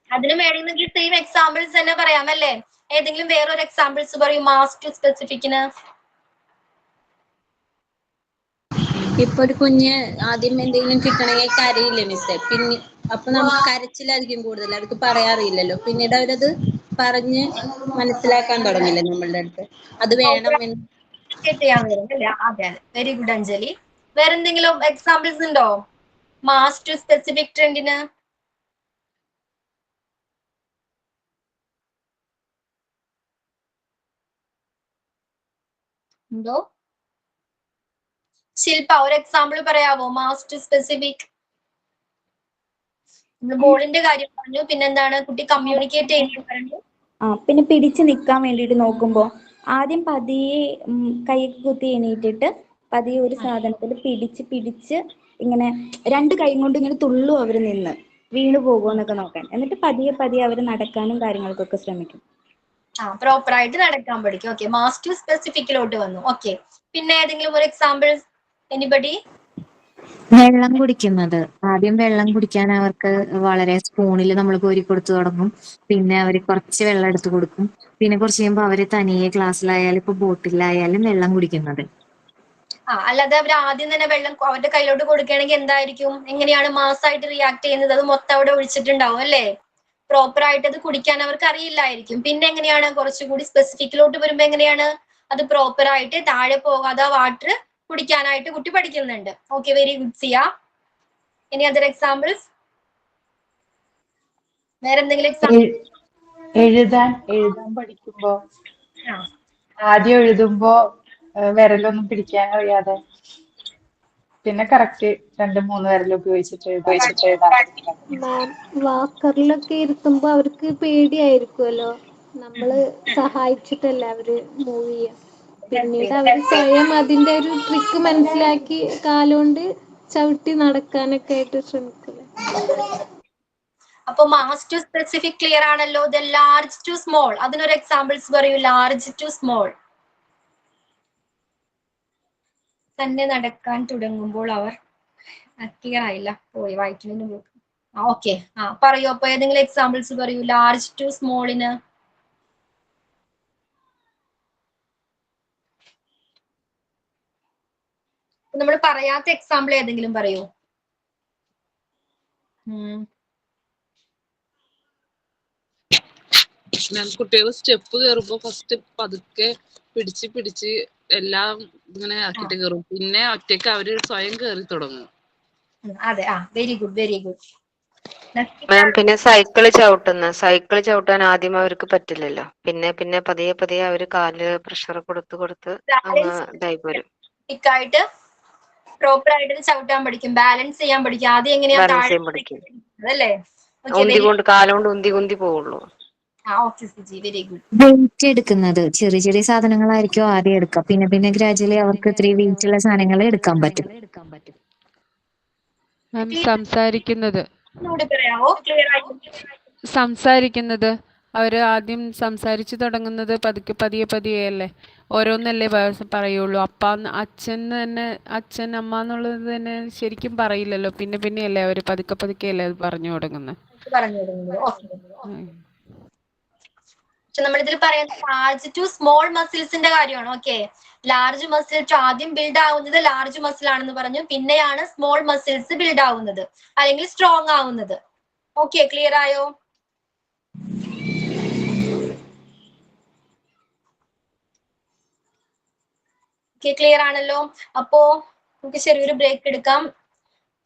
അതിന് വേണമെങ്കിൽ സെയിം എക്സാമ്പിൾസ് തന്നെ പറയാം അല്ലേ? ഏതെങ്കിലും വേറൊരു എക്സാമ്പിൾസ് പറയും മാസ് ടു സ്പെസിഫിക്കിന്. ഇപ്പൊ ഒരു കുഞ്ഞ് ആദ്യം എന്തെങ്കിലും കിട്ടണമെങ്കിൽ കരയില്ലേ മിസ്സേ, പിന്നെ അപ്പൊ നമുക്ക് കരച്ചിലായിരിക്കും കൂടുതൽ, അവർക്ക് പറയാറില്ലല്ലോ. പിന്നീട് അവരത് പറഞ്ഞ് മനസ്സിലാക്കാൻ തുടങ്ങില്ലേ നമ്മളുടെ അടുത്ത്, അത് വേണം എന്ന്. അതെ, വെരി ഗുഡ് അഞ്ജലി. വേറെന്തെങ്കിലും എക്സാമ്പിൾസ് ഉണ്ടോ മാസ് ടു സ്പെസിഫിക് ട്രെൻഡിന്? എന്തോ ശില്പ ഒരു എക്സാമ്പിൾ പറയാവോ മാസ് ടു സ്പെസിഫിക്? ബോളിന്റെ കാര്യം പറഞ്ഞു, പിന്നെന്താണ് കുട്ടി കമ്മ്യൂണിക്കേറ്റ് ചെയ്യുന്നത് പറഞ്ഞു. പിന്നെ പിടിച്ചു നിൽക്കാൻ വേണ്ടിയിട്ട് നോക്കുമ്പോൾ ആദ്യം പതിയെ കൈ കുത്തി എണീറ്റിട്ട് പതിയെ ഒരു സാധനത്തിൽ പിടിച്ച് ഇങ്ങനെ 2 കൈ കൊണ്ട് ഇങ്ങനെ തുള്ളു അവർ നിന്ന് വീണു പോകുമെന്നൊക്കെ നോക്കാൻ. എന്നിട്ട് പതിയെ അവർ നടക്കാനും കാര്യങ്ങൾക്കൊക്കെ ശ്രമിക്കും. പ്രോപ്പർ ആയിട്ട് നടക്കാൻ പഠിക്കും. ഓക്കെ, മാസ് ടു സ്പെസിഫിക്കിലോട്ട് വന്നു. ഓക്കെ, പിന്നെ ഏതെങ്കിലും ഒരു എക്സാമ്പിൾ എനിബഡി? വെള്ളം കുടിക്കുന്നത്. ആദ്യം വെള്ളം കുടിക്കാൻ അവർക്ക് വളരെ സ്പൂണിൽ നമ്മൾ കോരി കൊടുത്തു തുടങ്ങും. പിന്നെ അവർ കുറച്ച് വെള്ളം എടുത്തു കൊടുക്കും. പിന്നെ കുറച്ച് കഴിയുമ്പോൾ അവര് തനിയെ ഗ്ലാസ്സിലായാലും ഇപ്പൊ ബോട്ടിലായാലും വെള്ളം കുടിക്കുന്നത്. അല്ലാതെ അവർ ആദ്യം തന്നെ വെള്ളം അവരുടെ കയ്യിലോട്ട് കൊടുക്കുകയാണെങ്കിൽ എന്തായിരിക്കും, എങ്ങനെയാണ് മാസായിട്ട് റിയാക്ട് ചെയ്യുന്നത്? അത് മൊത്തം അവിടെ ഒഴിച്ചിട്ടുണ്ടാവും അല്ലേ? പ്രോപ്പർ ആയിട്ട് അത് കുടിക്കാൻ അവർക്ക് അറിയില്ലായിരിക്കും. പിന്നെ എങ്ങനെയാണ് കുറച്ചുകൂടി സ്പെസിഫിക്കിലോട്ട് വരുമ്പോ എങ്ങനെയാണ് അത് പ്രോപ്പർ ആയിട്ട് താഴെ പോകാതെ വാട്ടർ കുടിക്കാനായിട്ട് കുട്ടി പഠിക്കുന്നുണ്ട്. ഓക്കെ, വെരി ഗുഡ് സിയ. ഇനി അതർ എക്സാമ്പിൾസ്? വേറെ എന്തെങ്കിലും എക്സാമ്പിൾ? എഴുതാൻ പഠിക്കുമ്പോ ആദ്യം എഴുതുമ്പോ വിരലൊന്നും പിടിക്കാൻ അറിയാതെ പിന്നെ കറക്റ്റ് 2-3 വിരൽ ഉപയോഗിച്ചിട്ട് എഴുതാൻ. വാക്കറിലൊക്കെ ഇരുത്തുമ്പോ അവർക്ക് പേടിയായിരിക്കുമല്ലോ, നമ്മള് സഹായിച്ചിട്ടല്ലേ അവര് മൂവ് ചെയ്യാം. പിന്നീട് അവര് സ്വയം അതിന്റെ ഒരു ട്രിക്ക് മനസ്സിലാക്കി കാലുകൊണ്ട് ചവിട്ടി നടക്കാനൊക്കെ ആയിട്ട് ശ്രമിക്കില്ലേ. അപ്പൊ മാസ് ടു സ്പെസിഫിക് ക്ലിയർ ആണല്ലോ. ദ ലാർജ് ടു സ്മോൾ, അതിനൊരു എക്സാമ്പിൾസ് പറയൂ. Large to small. തന്നെ നടക്കാൻ തുടങ്ങുമ്പോൾ അവർ ക്ലിയർ ആയില്ല, പോയി വായിക്കുന്നു. ഓക്കെ, പറയൂ. അപ്പൊ ഏതെങ്കിലും എക്സാമ്പിൾസ് പറയൂ ലാർജ് ടു സ്മോളിന്. നമ്മൾ പറയാത്ത എക്സാമ്പിൾ ഏതെങ്കിലും പറയൂ. കുട്ടികൾ സ്റ്റെപ്പ് കയറുമ്പോ ഫസ്റ്റ് പതുക്കെ പിടിച്ച് എല്ലാം ഇങ്ങനെ ആക്കിട്ട് കയറും, പിന്നെ ഒറ്റയ്ക്ക് അവര് സ്വയം കയറി തുടങ്ങും. അതെ, വെരി ഗുഡ്, വെരി ഗുഡ്. പിന്നെ സൈക്കിൾ ചവിട്ടാൻ ആദ്യം അവർക്ക് പറ്റില്ലല്ലോ. പിന്നെ പതിയെ അവര് കാല് പ്രഷർ കൊടുത്ത് ഇതായി പോരും. ആയിട്ട് പ്രോപ്പർ ആയിട്ട് ചവിട്ടാൻ പഠിക്കും, ബാലൻസ് ചെയ്യാൻ പഠിക്കും. ആദ്യം എങ്ങനെയാ അല്ലേ? കാലുകൊണ്ട് ഉന്തി പോവുള്ളൂ. വെയിറ്റ് എടുക്കുന്നത് ചെറിയ സാധനങ്ങളായിരിക്കും ആദ്യം എടുക്കുക. പിന്നെ ഗ്രാജുവലി അവർക്ക് ഇത്തിരി വെയിറ്റ് ഉള്ള സാധനങ്ങൾ എടുക്കാൻ പറ്റും. സംസാരിക്കുന്നത് അവര് ആദ്യം സംസാരിച്ചു തുടങ്ങുന്നത് പതിയെ അല്ലേ, ഓരോന്നല്ലേ പറയുള്ളൂ. അച്ഛൻ അമ്മ എന്നുള്ളത് തന്നെ ശരിക്കും പറയില്ലല്ലോ. പിന്നെ അല്ലേ അവര് പതുക്കെ അല്ലേ അത് പറഞ്ഞു തുടങ്ങുന്നത്. പക്ഷെ നമ്മളിതിൽ പറയുന്നത് ലാർജ് ടു സ്മോൾ മസിൽസിന്റെ കാര്യമാണ്. ഓക്കെ, ലാർജ് മസിൽ ആദ്യം ബിൽഡ് ആവുന്നത് ലാർജ് മസിൽ ആണെന്ന് പറഞ്ഞു, പിന്നെയാണ് സ്മോൾ മസിൽസ് ബിൽഡ് ആവുന്നത് അല്ലെങ്കിൽ സ്ട്രോങ് ആവുന്നത്. ഓക്കെ, ക്ലിയർ ആയോ? ക്ലിയർ ആണല്ലോ. അപ്പോ നമുക്ക് ചെറിയൊരു ബ്രേക്ക് എടുക്കാം.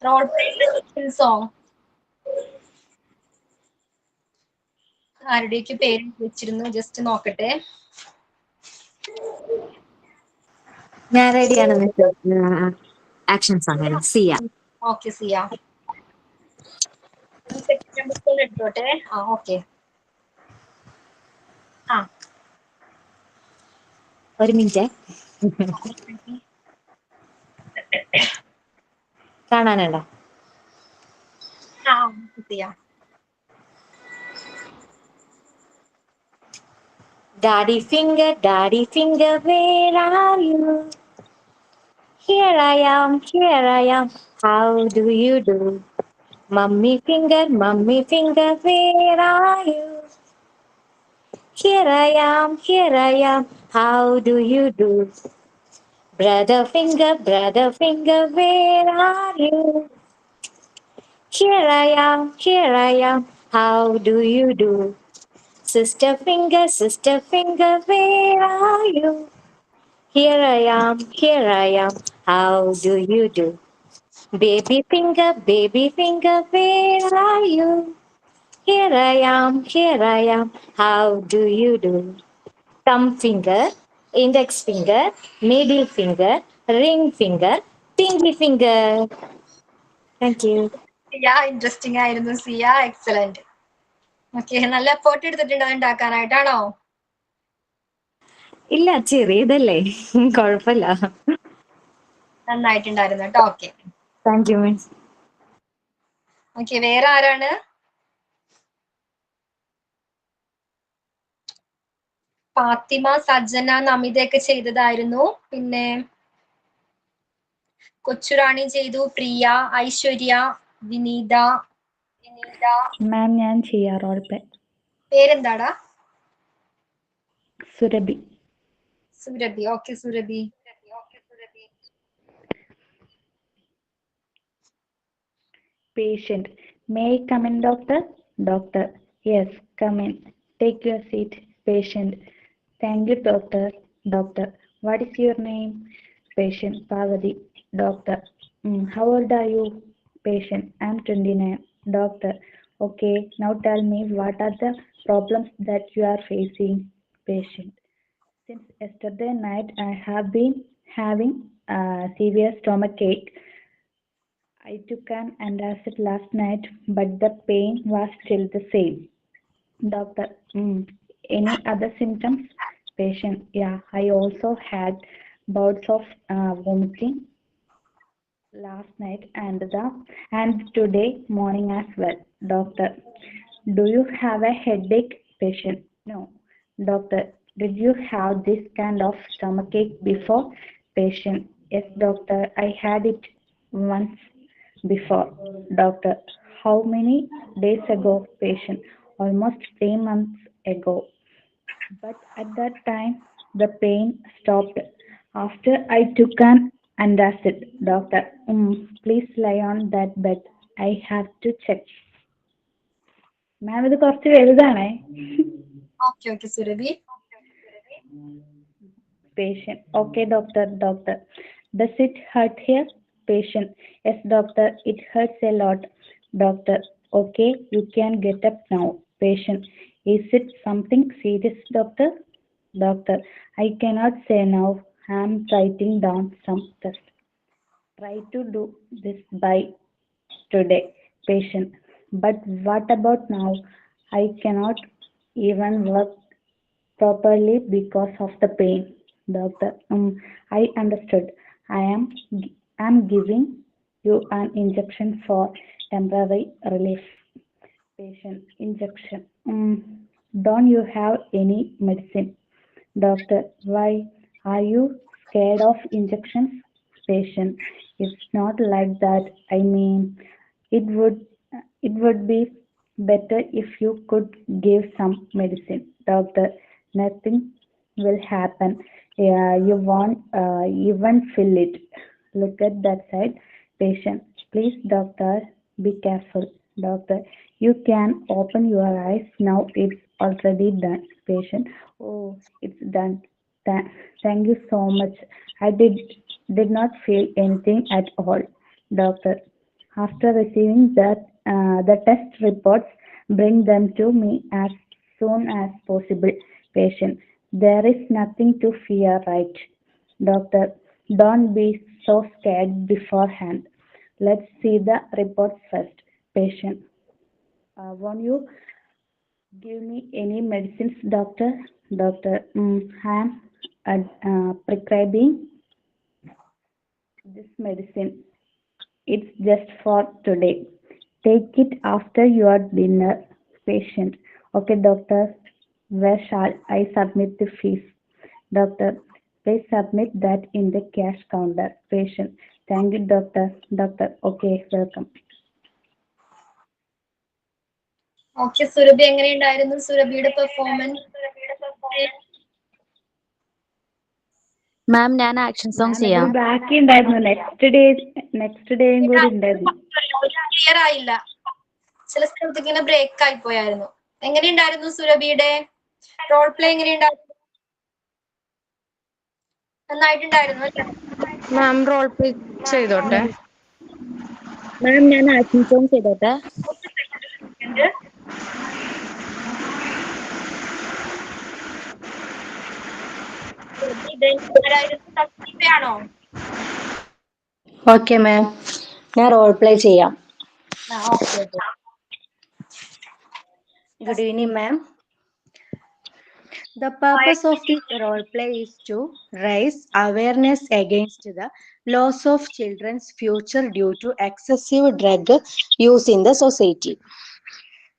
റോൾ പ്ലേ സോങ് ആരുടെയൊക്കെ പേര് വെച്ചിരുന്നു ജസ്റ്റ് നോക്കട്ടെ. ഞാൻ റെഡിയാണ് മിസ്. ആക്ഷൻസ് അങ്ങനെ സിയ. ഓക്കെ സിയ. സെക്കൻഡ് ബുക്കിൽ എടുത്തോട്ടെ. ഓക്കെ. ഒരു മിനിറ്റ് കാണാനുണ്ടോ? Siya. Daddy finger, where are you? Here I am, how do you do? Mummy finger, where are you? Here I am, how do you do? Brother finger, where are you? Here I am, how do you do? Sister finger, where are you? Here I am, how do you do? Baby finger, where are you? Here I am, how do you do? Thumb finger, index finger, middle finger, ring finger, pinky finger. Thank you. Siya interesting ആയിരുന്നു Siya. Excellent. Okay, നല്ല effort എടുത്തിട്ടുണ്ട് അത് ഉണ്ടാക്കാനായിട്ടാണോ? ഇല്ല, ചെറിയതല്ലേ, കുഴപ്പമില്ല. നന്നായിട്ടുണ്ടായിരുന്നു കേട്ടോ. Okay, thank you miss. Okay, വേറെ ആരാണ്? ഫാത്തിമ, സജ്ജന, നമിതയൊക്കെ ചെയ്തതായിരുന്നു. പിന്നെ കൊച്ചുറാണി ചെയ്തു, പ്രിയ, ഐശ്വര്യ, വിനീത. മാം ഞാൻ ചെയ്യാം റോൾ പ്ലേ. പേരെന്താടാ? Surabhi. Surabhi. Okay Surabhi. Patient. May I come in, doctor? Doctor. Yes, come in. Take your seat. Patient. Thank you, doctor. Doctor. What is your name? Patient. Parvati. Doctor. How old are you? Patient. I'm 29. Doctor. Okay, now tell me what are the problems that you are facing? Patient. Since yesterday night, I have been having severe stomach ache. I took an antacid last night, but the pain was still the same. Doctor, any other symptoms? Patient, yeah, I also had bouts of vomiting last night and today morning as well. Doctor, do you have a headache? Patient, no. Doctor, did you have this kind of stomachache before? Patient, yes, doctor, I had it once before. Doctor, how many days ago? Patient, almost 3 months ago. But at that time, the pain stopped after I took an antacid. Doctor, please lie on that bed. I have to check. Ma'am ഇത് കുറച്ച് വലുതാണേ. Okay okay Surabhi. Patient, okay doctor. Doctor, does it hurt here? Patient, yes doctor, it hurts a lot. Doctor, okay, you can get up now. Patient, is it something serious, doctor? Doctor, I cannot say now. I am writing down some tests. Try to do this by today. Patient, but what about now? I cannot even work properly because of the pain. Doctor, I understood. I am giving you an injection for temporary relief. Patient, injection. Don't you have any medicine? Doctor, why are you scared of injections? Patient, it's not like that. I mean, it would be better if you could give some medicine. Doctor, nothing will happen. Yeah, you won't even feel it. Look at that side. Patient, please doctor, be careful. Doctor, you can open your eyes now. It's already done. Patient, oh, it's done. Thank you so much. I did not feel anything at all. Doctor, after receiving the test reports, bring them to me as soon as possible. Patient, There is nothing to fear, right? Doctor, don't be so scared beforehand. Let's see the reports first. Patient, won't you give me any medicines, doctor? Doctor, I'm prescribing this medicine. It's just for today. Take it after your dinner. Patient, okay, doctor. Where shall I submit the fees? Doctor, please submit that in the cash counter. Patient, thank you, doctor. Doctor, okay, welcome. Okay, Surabhi എങ്ങനെയുണ്ടായിരുന്നു സുരഭിയുടെ performance? മാം ഞാൻ action song ചെയ്യാം. ബാക്കി ഉണ്ടായിരുന്നു, next ഡേയും കൂടി ഉണ്ടായിരുന്നു. Clear ആയില്ല, ചില സ്ഥലത്തേക്ക് ഇങ്ങനെ ബ്രേക്ക് ആയി പോയായിരുന്നു. എങ്ങനെയുണ്ടായിരുന്നു സുരഭിയുടെ റോൾ പ്ലേ? എങ്ങനെയുണ്ടായിരുന്നു? നന്നായിട്ടുണ്ടായിരുന്നു അല്ലേ? മാം റോൾ പ്ലേ ചെയ്തോട്ടെ? മാം ഞാൻ ആക്ഷൻ സോങ് ചെയ്തോട്ടെ? ഓക്കെ മാം, ഞാൻ റോൾ പ്ലേ ചെയ്യാം. Good evening, ma'am. The purpose of this role play is to raise awareness against the loss of children's future due to excessive drug use in the society.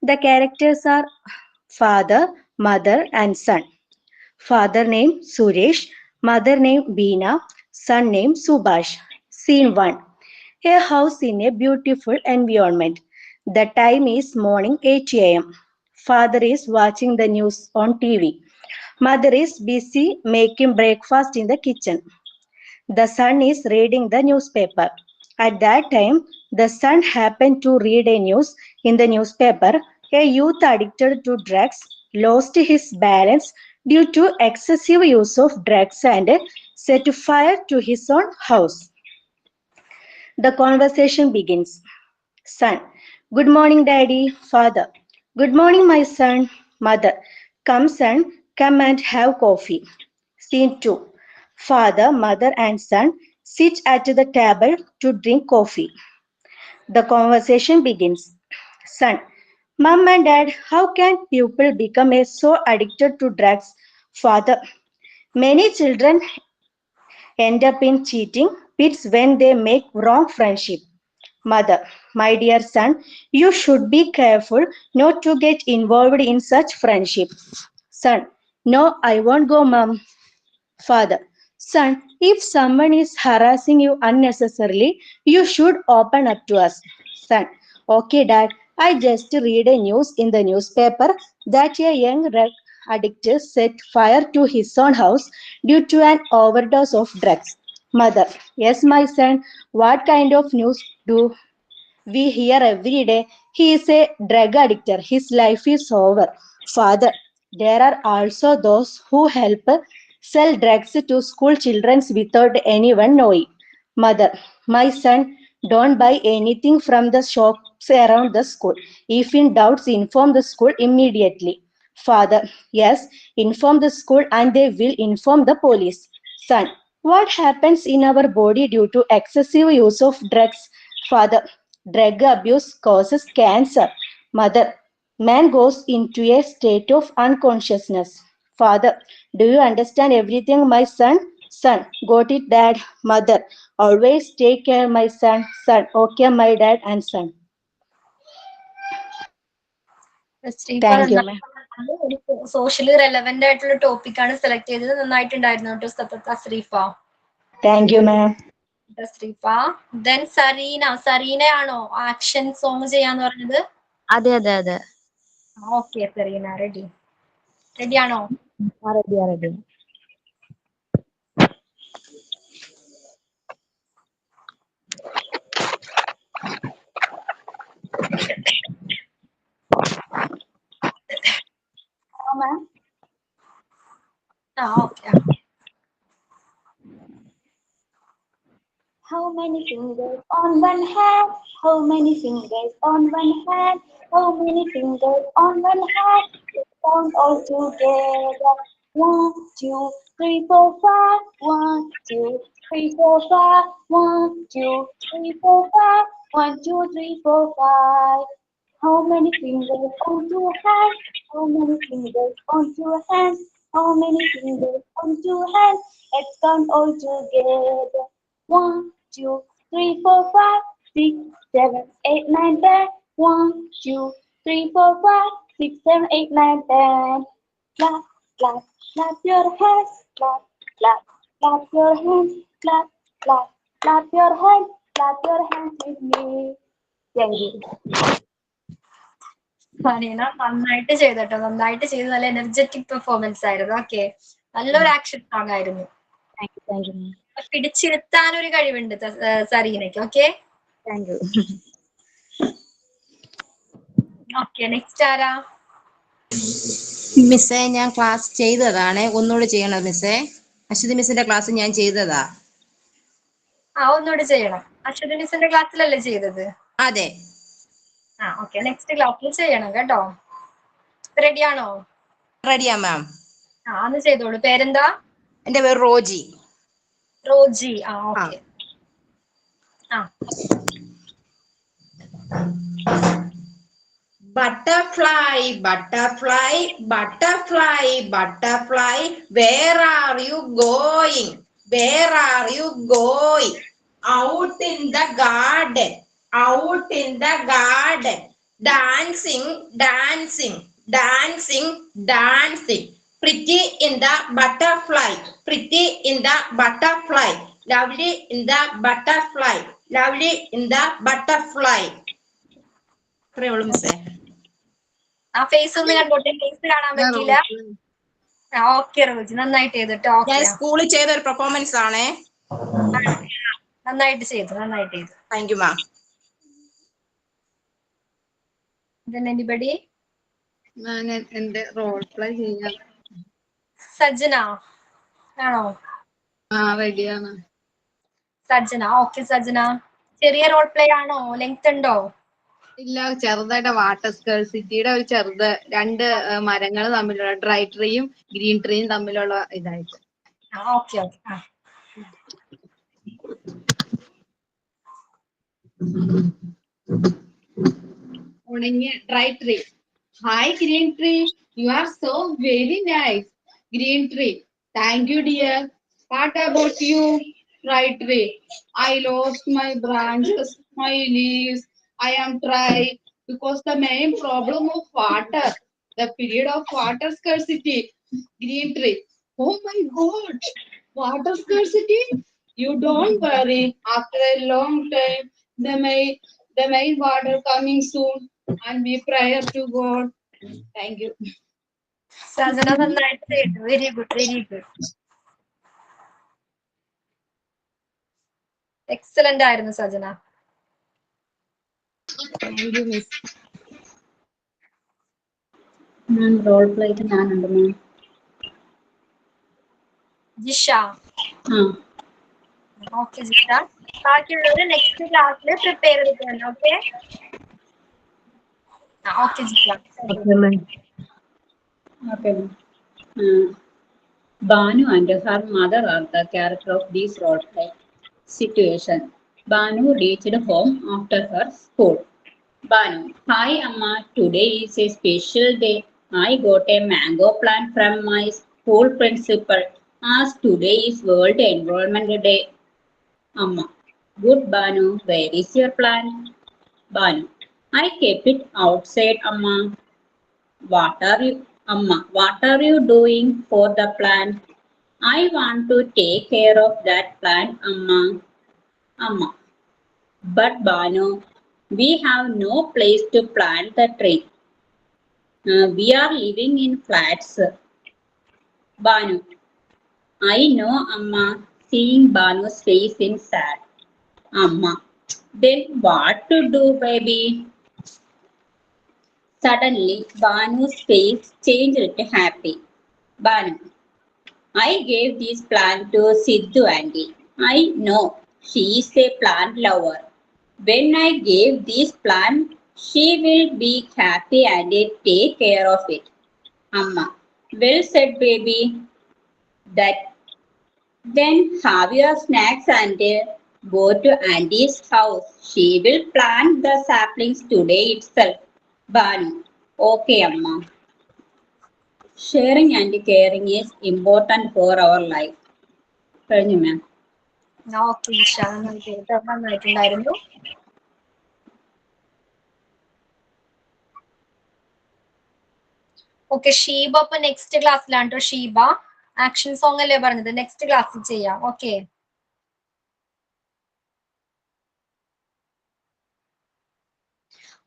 The characters are father, mother, and son. Father name Suresh, mother name Beena, son name Subhash. Scene 1. A house in a beautiful environment. The time is morning 8 a.m. Father is watching the news on TV. Mother is busy making breakfast in the kitchen. The son is reading the newspaper. At that time, the son happened to read a news in the newspaper. A youth addicted to drugs lost his balance due to excessive use of drugs and set fire to his own house. The conversation begins. Son, good morning, daddy. Father, good morning, my son. Mother, come son, come and have coffee. Scene 2. Father, mother, and son sit at the table to drink coffee. The conversation begins. Son, Mom and Dad, how can people become so addicted to drugs? Father, many children end up in cheating pits when they make wrong friendship. Mother, my dear son, you should be careful not to get involved in such friendship. Son, no, I won't go, Mom. Father, son, if someone is harassing you unnecessarily, you should open up to us. Son, okay, Dad, I just read a news in the newspaper that a young drug addict set fire to his own house due to an overdose of drugs. Mother, yes, my son, what kind of news do we hear every day? He is a drug addict. His life is over. Father, there are also those who help sell drugs to school children without anyone knowing. Mother, my son, don't buy anything from the shops around the school. If in doubts, inform the school immediately. Father, yes, inform the school and they will inform the police. Son, what happens in our body due to excessive use of drugs? Father, drug abuse causes cancer. Mother, man goes into a state of unconsciousness. Father, do you understand everything, my son? Son, got it, Dad. Mother, always take care, my son. Son, okay, my dad and son. Thank you, ma'am. Socially relevant ആയിട്ടുള്ള topic ആണ് select ചെയ്തത്. നന്നായിട്ടുണ്ടായിരുന്നു കേട്ടോ Thasreefa. Thank you ma'am. Thasreefa. Then Sareena. സരീനയാണോ action song ചെയ്യാന്ന് പറഞ്ഞത്? അതെ അതെ അതെ. ഓക്കെ സരീന, റെഡിയാണോ? Ready. Ma'am. Okay. How many fingers on one hand? How many fingers on one hand? How many fingers on one hand? Count all together. 1, 2, 3, 4, 5. 1, 2, 3, 4, 5. 1, 2, 3, 4, 5. 1, 2, 3, 4, 5. How many fingers on your hand? How many fingers on your hand? How many fingers on your hand? Let's count all together. 1, 2, 3, 4, 5, 6, 7, 8, 9, 10. 1, 2, 3, 4, 5, 6, 7, 8, 9, 10. Clap, clap, clap your hands. Clap, clap, clap your hands. Clap, clap, clap your hands. Clap your hands with me. Thank you. Farina നന്നായിട്ട് ചെയ്തട്ടോ, നന്നായിട്ട് ചെയ്ത് നല്ല energetic performance ആയിരുന്നു. Okay, നല്ലൊരു action song ആയിരുന്നു. പിടിച്ചിരുത്താൻ ഒരു കഴിവുണ്ട് സരീനയ്ക്ക്. Okay, okay, next ആരാ? മിസ്സേ, ഞാൻ ക്ലാസ് ചെയ്തതാണ്, ഒന്നുകൂടി ചെയ്യണോ മിസ്സേ? അശ്വതി മിസ്സിന്റെ ക്ലാസ് ഞാൻ ചെയ്തതാ. ഒന്നുകൂടി ചെയ്യണം. അശ്വതി മിസ്സിന്റെ ക്ലാസ്സിലല്ലേ ചെയ്തത്? അതെ. ഓക്കെ, നെക്സ്റ്റ് ക്ലാസ്സിൽ ചെയ്യണം കേട്ടോ. റെഡിയാണോ? റെഡിയാ മാം. ഒന്ന് ചെയ്തോളൂ. പേരെന്താ? എന്റെ പേര് Roji. Roji. Okay. Butterfly, butterfly, butterfly, butterfly, where are you going? Where are you going? Out in the garden, out in the garden, dancing, dancing, dancing, dancing. Pretty in the butterfly, pretty in the butterfly, lovely in the butterfly, lovely in the butterfly. മിസ്സേ, face ഒന്ന് കണ്ടോട്ടെ. Face കാണാൻ പറ്റില്ല. Okay Roji, നന്നായിട്ട് ചെയ്തിട്ടോ. ഞാൻ സ്കൂളിൽ ചെയ്ത ഒരു പെർഫോമൻസ് ആണ്. നന്നായിട്ട് ചെയ്തു, നന്നായിട്ട് ചെയ്തു. Thank you ma'am. എനിബഡി? ഞാൻ എന്റെ റോൾ പ്ലേ ചെയ്യാം. സജ്ജന ആണോ? റെഡിയാണ്. സജ്ജന. ഓക്കെ സജ്ജന, ചെറിയ റോൾ പ്ലേ ആണോ? ലെങ്ത് ഉണ്ടോ? ഇല്ല, ചെറുതായിട്ട് വാട്ടർ സ്കേഴ്സിറ്റിയുടെ ഒരു ചെറുത്, രണ്ട് മരങ്ങൾ തമ്മിലുള്ള, ഡ്രൈ ട്രീയും ഗ്രീൻ ട്രീയും തമ്മിലുള്ള ഇതായിട്ട്. Okay okay. ഉണങ്ങിയ dry tree. Hi green tree, you are so very nice. Green tree, thank you dear. What about you? Dry tree, I lost my branches, my leaves. I am dry because the main problem of water, the period of water scarcity. Green tree, oh my God, water scarcity? You don't worry. After a long time, the main water coming soon, and we prayer to God. Thank you. Sajana, very good, very good. Excellent ആയിരുന്നു Sajana. Role plaque ഞാനുണ്ട് മാം. Jisha. Okay Jisha, ബാക്കിയുള്ളവര് next ക്ലാസ്സിൽ prepare ചെയ്തിട്ടുണ്ട്. Okay okay Jisha. Okay. Banu and her mother are the character of this role play situation. Banu reached home after her school. Banu, hi Amma, today is a special day. I got a mango plant from my school principal as today is World Environment Day. Amma, good Banu, where is your plant? Banu, I kept it outside Amma. What are you doing for the plant? I want to take care of that plant, Amma. But Banu, we have no place to plant the tree. We are living in flats. Banu, I know, Amma, seeing Banu's face in sad. Amma, then what to do, baby? Suddenly, Banu's face changed to happy. Banu, I gave this plant to Sidhu auntie. I know she is a plant lover. When I gave this plant, she will be happy and take care of it. Amma, Well said, baby. That then have your snacks and go to Auntie's house. She will plant the saplings today itself. Bani. Okay, Amma. Sharing and caring is important for our life. കഴിഞ്ഞു മാം. Okay Isha, നന്നായിട്ടുണ്ടായിരുന്നു. Okay, Sheeba അപ്പൊ next ക്ലാസ്സിലാണ് കേട്ടോ. Sheeba action song അല്ലേ പറഞ്ഞത്, next ക്ലാസ്സിൽ ചെയ്യാം. Okay,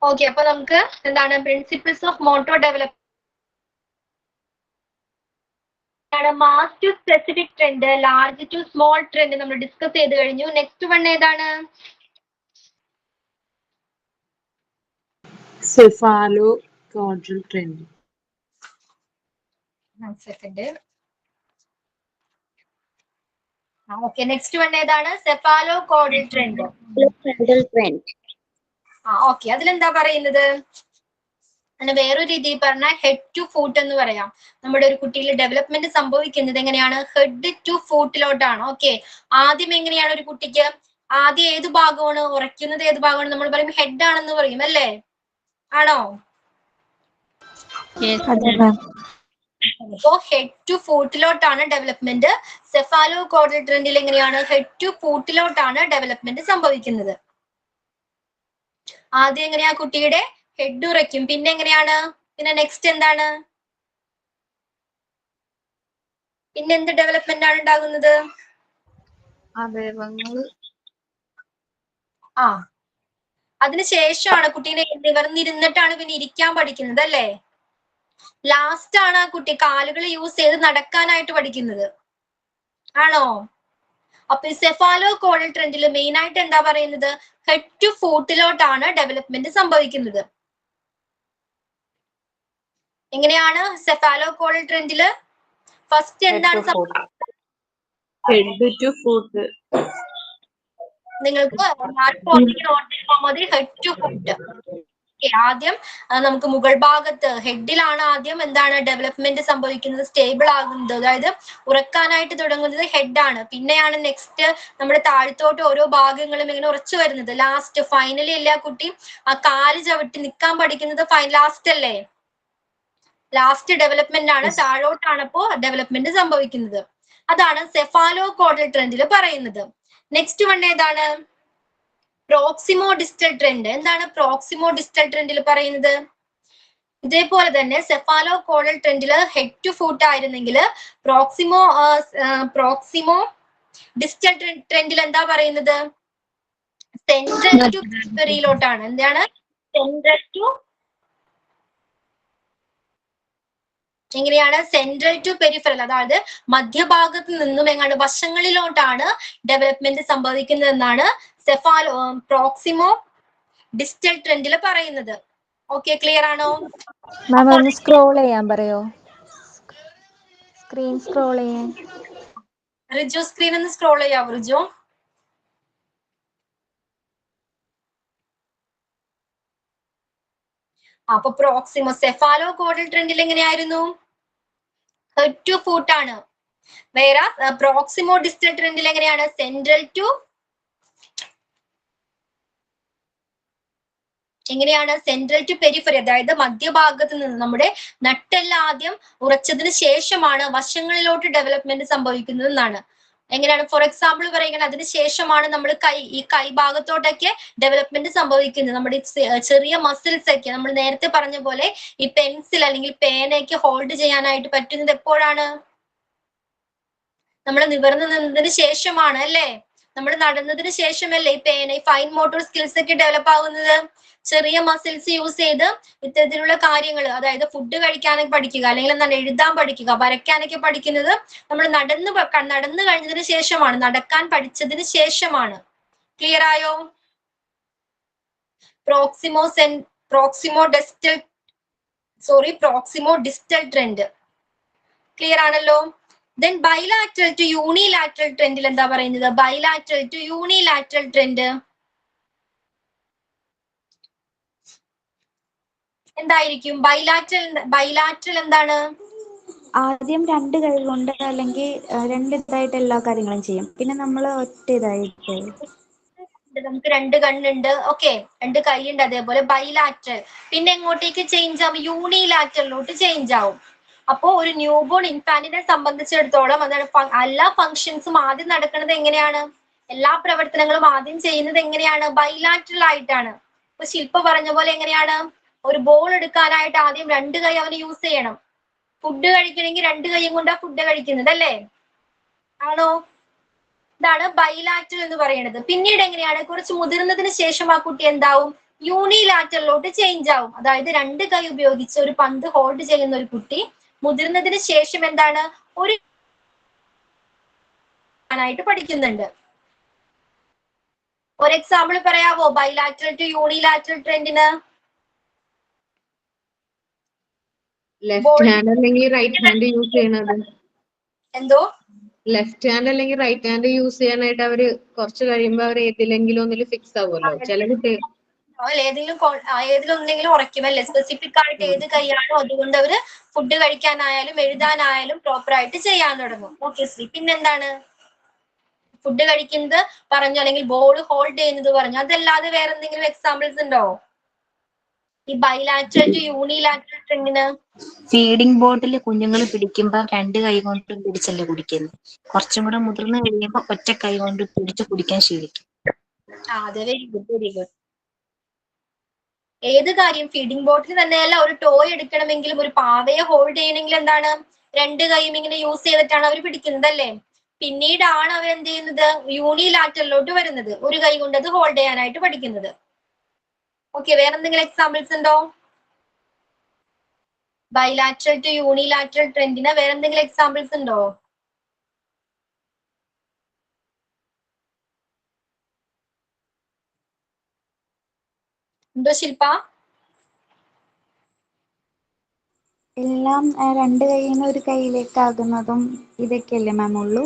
okay. അപ്പൊ നമുക്ക് എന്താണ് principles of motor development, mass to specific trend, large to small trend നമ്മൾ ഡിസ്കസ് ചെയ്ത് കഴിഞ്ഞു. നെക്സ്റ്റ് വൺ ഏതാണ്? Cephalocaudal trend. Second. Okay, next one ഏതാണ്? Cephalo caudal trend. ഓക്കെ, അതിലെന്താ പറയുന്നത്? അങ്ങനെ വേറൊരു രീതിയിൽ പറഞ്ഞാൽ ഹെഡ് ടു ഫൂട്ട് എന്ന് പറയാം. നമ്മുടെ ഒരു കുട്ടിയിൽ ഡെവലപ്മെന്റ് സംഭവിക്കുന്നത് എങ്ങനെയാണ്? Head to ഫൂട്ടിലോട്ടാണ്. ഓക്കെ, ആദ്യം എങ്ങനെയാണ് ഒരു കുട്ടിക്ക് ആദ്യം ഏത് ഭാഗമാണ് ഉറയ്ക്കുന്നത്? ഏത് ഭാഗമാണ്? നമ്മൾ പറയും ഹെഡ് ആണെന്ന് പറയും അല്ലേ? ആണോ? അപ്പോ ഹെഡ് ടു ഫൂട്ടിലോട്ടാണ് ഡെവലപ്മെന്റ്. സെഫാലോ കോഡൽ ട്രെൻഡിൽ എങ്ങനെയാണ്? ഹെഡ് ടു ഫൂട്ടിലോട്ടാണ് ഡെവലപ്മെന്റ് സംഭവിക്കുന്നത്. ആദ്യം എങ്ങനെയാ? കുട്ടിയുടെ ഹെഡ് ഉറയ്ക്കും. പിന്നെ എങ്ങനെയാണ്? പിന്നെ നെക്സ്റ്റ് എന്താണ്? പിന്നെ എന്ത് ഡെവലപ്മെന്റ് ആണ് ഉണ്ടാകുന്നത്? അവയവങ്ങൾ. അതിനുശേഷമാണ് കുട്ടീനെ നിവർന്നിരുന്നിട്ടാണ് പിന്നെ ഇരിക്കാൻ പഠിക്കുന്നത് അല്ലേ? ലാസ്റ്റ് ആണ് ആ കുട്ടി കാലുകൾ യൂസ് ചെയ്ത് നടക്കാനായിട്ട് പഠിക്കുന്നത്. ആണോ? അപ്പൊ ഈ സെഫാലോ കോഡൽ ട്രെൻഡിൽ മെയിൻ ആയിട്ട് എന്താ പറയുന്നത്? ഹെഡ് ടു ഫൂട്ടിലോട്ടാണ് ഡെവലപ്മെന്റ് സംഭവിക്കുന്നത്. എങ്ങനെയാണ് സെഫാലോ കോഡൽ ട്രെൻഡില്? ഫസ്റ്റ് എന്താണ് ഹെഡ് ടു ഫൂട്ട്. നിങ്ങൾക്ക് മതി ഹെഡ് ടു ഫുട്ട്. ആദ്യം നമുക്ക് മുകൾ ഭാഗത്ത് ഹെഡിലാണ് ആദ്യം എന്താണ് ഡെവലപ്മെന്റ് സംഭവിക്കുന്നത്, സ്റ്റേബിൾ ആകുന്നത്, അതായത് ഉറക്കാനായിട്ട് തുടങ്ങുന്നത് ഹെഡാണ്. പിന്നെയാണ് നെക്സ്റ്റ് നമ്മുടെ താഴത്തോട്ട് ഓരോ ഭാഗങ്ങളും ഇങ്ങനെ ഉറച്ചു വരുന്നത്. ലാസ്റ്റ് ഫൈനലി എല്ലാ കുട്ടി ആ കാല് ചവിട്ടി നിൽക്കാൻ പഠിക്കുന്നത് ലാസ്റ്റ് അല്ലേ? ലാസ്റ്റ് ഡെവലപ്മെന്റ് ആണ്, താഴോട്ടാണ് അപ്പോ ഡെവലപ്മെന്റ് സംഭവിക്കുന്നത്. അതാണ് സെഫാലോ കോഡൽ ട്രെൻഡിൽ പറയുന്നത്. നെക്സ്റ്റ് വൺ ഏതാണ്? പ്രോക്സിമോ ഡിസ്റ്റൽ ട്രെൻഡ്. എന്താണ് പ്രോക്സിമോ ഡിസ്റ്റൽ ട്രെൻഡിൽ പറയുന്നത്? ഇതേപോലെ തന്നെ സെഫാലോ കോഡൽ ട്രെൻഡിൽ ഹെഡ് ടു ഫൂട്ട് ആയിരുന്നെങ്കിൽ പ്രോക്സിമോ ഡിസ്റ്റൽ ട്രെൻഡിൽ എന്താ പറയുന്നത്? സെൻട്രൽ ടു പെരിഫറിയിലോട്ടാണ്. എന്താണ്? സെൻട്രൽ ടു എങ്ങനെയാണ്? സെൻട്രൽ ടു പെരിഫറൽ, അതായത് മധ്യഭാഗത്ത് നിന്നും എങ്ങാണ്ട് വശങ്ങളിലോട്ടാണ് ഡെവലപ്മെന്റ് സംഭവിക്കുന്നതെന്നാണ് പ്രോക്സിമോ ഡിസ്റ്റൽ ട്രെൻഡിൽ പറയുന്നത്. ഓക്കെ, ക്ലിയർ ആണോ? മാം ഒന്ന് സ്ക്രോൾ ചെയ്യാൻ പറയോ? സ്ക്രീൻ സ്ക്രോൾ ചെയ്യാൻ. റിജു സ്ക്രീൻ ഒന്ന് സ്ക്രോൾ ചെയ്യാവോ റിജു? അപ്പൊ പ്രോക്സിമോ സെഫാലോ കോഡൽ ട്രെൻഡിൽ എങ്ങനെയായിരുന്നു? ഹെഡ് ടു ഫൂട്ട് ആണ്. വേറെ പ്രോക്സിമോ ഡിസ്റ്റൽ ട്രെൻഡിൽ എങ്ങനെയാണ്? സെൻട്രൽ ടു എങ്ങനെയാണ്? സെൻട്രൽ ടു പെരിഫറി, അതായത് മധ്യഭാഗത്ത് നിന്ന് നമ്മുടെ നട്ടെല്ലാം ആദ്യം ഉറച്ചതിന് ശേഷമാണ് വശങ്ങളിലോട്ട് ഡെവലപ്മെന്റ് സംഭവിക്കുന്നത് എന്നാണ്. എങ്ങനെയാണ്? ഫോർ എക്സാമ്പിൾ പറയുകയാണ്, അതിന് ശേഷമാണ് നമ്മൾ ഈ കൈ ഭാഗത്തോട്ടൊക്കെ ഡെവലപ്മെന്റ് സംഭവിക്കുന്നത്. നമ്മുടെ ചെറിയ മസിൽസ് ഒക്കെ നമ്മൾ നേരത്തെ പറഞ്ഞ പോലെ ഈ പെൻസിൽ അല്ലെങ്കിൽ പേനയൊക്കെ ഹോൾഡ് ചെയ്യാനായിട്ട് പറ്റുന്നത് എപ്പോഴാണ്? നമ്മൾ നിവർന്നു നിന്നതിന് ശേഷമാണ് അല്ലേ? നമ്മൾ നടന്നതിന് ശേഷമല്ലേ ഈ പേന, ഈ ഫൈൻ മോട്ടോർ സ്കിൽസ് ഒക്കെ ഡെവലപ്പ് ആകുന്നത്? ചെറിയ മസിൽസ് യൂസ് ചെയ്ത് ഇത്തരത്തിലുള്ള കാര്യങ്ങൾ, അതായത് ഫുഡ് കഴിക്കാനൊക്കെ പഠിക്കുക, അല്ലെങ്കിൽ എന്താണ് എഴുതാൻ പഠിക്കുക, വരയ്ക്കാനൊക്കെ പഠിക്കുന്നത് നമ്മൾ നടന്നു കഴിഞ്ഞതിന് ശേഷമാണ്, നടക്കാൻ പഠിച്ചതിന് ശേഷമാണ്. ക്ലിയർ ആയോ? പ്രോക്സിമോ ഡിസ്റ്റൽ ട്രെൻഡ് ക്ലിയർ ആണല്ലോ. ദെൻ ബൈലാറ്ററൽ ടു യൂണിലാറ്ററൽ ട്രെൻഡിൽ എന്താ പറയുന്നത്? ബൈലാറ്ററൽ ടു യൂണിലാറ്ററൽ ട്രെൻഡ് എന്തായിരിക്കും? ബൈലാറ്ററൽ എന്താണ്? ആദ്യം രണ്ട് കൈ കൊണ്ട് അല്ലെങ്കിൽ രണ്ട് ഇതായിട്ട് എല്ലാ കാര്യങ്ങളും ചെയ്യും. പിന്നെ നമ്മൾ ഒറ്റ ഇതായിട്ട് നമുക്ക് രണ്ട് കണ്ണുണ്ട്, ഓക്കെ, രണ്ട് കൈയുണ്ട്, അതേപോലെ ബൈലാറ്ററൽ. പിന്നെ എങ്ങോട്ടേക്ക് ചേഞ്ച് ആവും? യൂണിലാറ്ററലോട്ട് ചേഞ്ച് ആവും. അപ്പോ ഒരു ന്യൂബോൺ ഇൻഫാന്റിനെ സംബന്ധിച്ചിടത്തോളം അതാണ് എല്ലാ ഫങ്ഷൻസും ആദ്യം നടക്കുന്നത് എങ്ങനെയാണ്? എല്ലാ പ്രവർത്തനങ്ങളും ആദ്യം ചെയ്യുന്നത് എങ്ങനെയാണ്? ബൈലാറ്ററൽ ആയിട്ടാണ്. ഇപ്പൊ ശില്പ പറഞ്ഞ പോലെ എങ്ങനെയാണ്? ഒരു ബോൾ എടുക്കാനായിട്ട് ആദ്യം രണ്ട് കൈ അവന് യൂസ് ചെയ്യണം. ഫുഡ് കഴിക്കണമെങ്കിൽ രണ്ട് കൈയും കൊണ്ടാ ഫുഡ് കഴിക്കുന്നത്, അല്ലേ? ആണോ? ഇതാണ് ബൈലാറ്ററൽ എന്ന് പറയുന്നത്. പിന്നീട് എങ്ങനെയാണ്? കുറച്ച് മുതിർന്നതിന് ശേഷം ആ കുട്ടി എന്താവും? യൂണിലാറ്ററലോട്ട് ചേഞ്ച് ആവും. അതായത് രണ്ട് കൈ ഉപയോഗിച്ച് ഒരു പന്ത് ഹോൾഡ് ചെയ്യുന്ന ഒരു കുട്ടി മുതിർന്നതിന് ശേഷം എന്താണ്? ഒരു ആയിട്ട് പഠിക്കുന്നുണ്ട്. ഒരു എക്സാമ്പിൾ പറയാവോ ബൈലാറ്ററൽ ടു യൂണിലാറ്ററൽ ട്രെൻഡിന്? ലെഫ്റ്റ് ഹാൻഡ് അല്ലെങ്കിൽ റൈറ്റ് ഹാൻഡ് യൂസ് ചെയ്യണത്. എന്തോ? ലെഫ്റ്റ് ഹാൻഡ് അല്ലെങ്കിൽ റൈറ്റ് ഹാൻഡ് യൂസ് ചെയ്യാനായിട്ട് അവര് കുറച്ച് കഴിയുമ്പോ അവർ ഏതിലെങ്കിലും ഒന്നിൽ ഫിക്സ് ആവുമല്ലോ. ചില കുട്ടികൾ ഏതിലൊന്നെങ്കിലും ഉറയ്ക്കും അല്ലെ? സ്പെസിഫിക് ആയിട്ട് ഏത് കൈയാണോ അതുകൊണ്ട് അവര് ഫുഡ് കഴിക്കാനായാലും എഴുതാനായാലും പ്രോപ്പർ ആയിട്ട് ചെയ്യാൻ തുടങ്ങും. ഓക്കെ ശ്രീ. പിന്നെന്താണ്? ഫുഡ് കഴിക്കുന്നത് പറഞ്ഞു, അല്ലെങ്കിൽ ബോൾ ഹോൾഡ് ചെയ്യുന്നത് പറഞ്ഞു. അതല്ലാതെ വേറെ എന്തെങ്കിലും എക്സാമ്പിൾസ് ഉണ്ടോ ഈ ബൈലാറ്ററൽ ടു യൂണിലാറ്ററൽ ട്രെൻഡിന്? ഫീഡിംഗ് ബോട്ടിൽ കുഞ്ഞുങ്ങൾ പിടിക്കുമ്പോ രണ്ട് കൈ കൊണ്ട് പിടിച്ചല്ലേ കുടിക്കുന്നത്. കുറച്ചും കൂടെ മുതിർന്നു കഴിയുമ്പോ ഒറ്റ കൈ കൊണ്ട് പിടിച്ച് കുടിക്കാൻ ശീലിക്കും. അതെ, വെരി ഗുഡ്, വെരി ഗുഡ്. ഏത് കാര്യം ഫീഡിംഗ് ബോട്ടിൽ തന്നെയല്ല, ഒരു ടോയ് എടുക്കണമെങ്കിലും ഒരു പാവയെ ഹോൾഡ് ചെയ്യണമെങ്കിൽ എന്താണ്? രണ്ട് കൈയും ഇങ്ങനെ യൂസ് ചെയ്തിട്ടാണ് അവർ പിടിക്കുന്നത്, അല്ലേ? പിന്നീടാണ് അവർ എന്ത് ചെയ്യുന്നത്? യൂണിലാറ്ററലോട്ട് വരുന്നത്, ഒരു കൈ കൊണ്ട് അത് ഹോൾഡ് ചെയ്യാനായിട്ട് പഠിക്കുന്നത്. ഓക്കെ, വേറെ എന്തെങ്കിലും എക്സാമ്പിൾസ് ഉണ്ടോ ബൈലാറ്ററൽ ടു യൂണിലാറ്ററൽ ട്രെൻഡിന്? വേറെ എന്തെങ്കിലും എക്സാമ്പിൾസ് ഉണ്ടോ? എന്തോ ശില്പ? എല്ലാം രണ്ട് കൈയിൽ നിന്ന് ഒരു കൈയിലേക്കാകുന്നതും ഇതൊക്കെയല്ലേ മാം ഉള്ളൂ.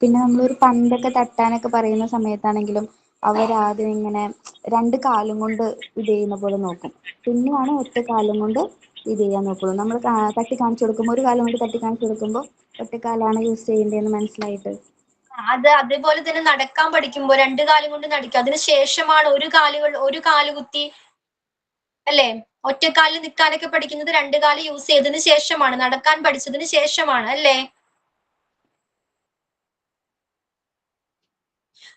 പിന്നെ നമ്മളൊരു പന്തൊക്കെ തട്ടാനൊക്കെ പറയുന്ന സമയത്താണെങ്കിലും അവരാദ്യം ഇങ്ങനെ രണ്ട് കാലും കൊണ്ട് ഇത് ചെയ്യുന്ന പോലെ നോക്കും. പിന്നെയാണ് ഒറ്റ കാലും കൊണ്ട് ഇത് ചെയ്യാൻ നോക്കുള്ളൂ. നമ്മൾ തട്ടി കാണിച്ചു കൊടുക്കുമ്പോൾ ഒരു കാലം കൊണ്ട് തട്ടി കാണിച്ചു കൊടുക്കുമ്പോൾ ഒറ്റക്കാലാണ് യൂസ് ചെയ്യേണ്ടതെന്ന് മനസ്സിലായിട്ട്. അത് അതേപോലെ തന്നെ നടക്കാൻ പഠിക്കുമ്പോൾ രണ്ട് കാലും കൊണ്ട് നടക്കുക. അതിന് ശേഷമാണ് ഒരു കാല് കുത്തി, അല്ലേ? ഒറ്റക്കാലിൽ നിൽക്കാനൊക്കെ പഠിക്കുന്നത് രണ്ട് കാല് യൂസ് ചെയ്തതിന് ശേഷമാണ്, നടക്കാൻ പഠിച്ചതിന് ശേഷമാണ്, അല്ലേ?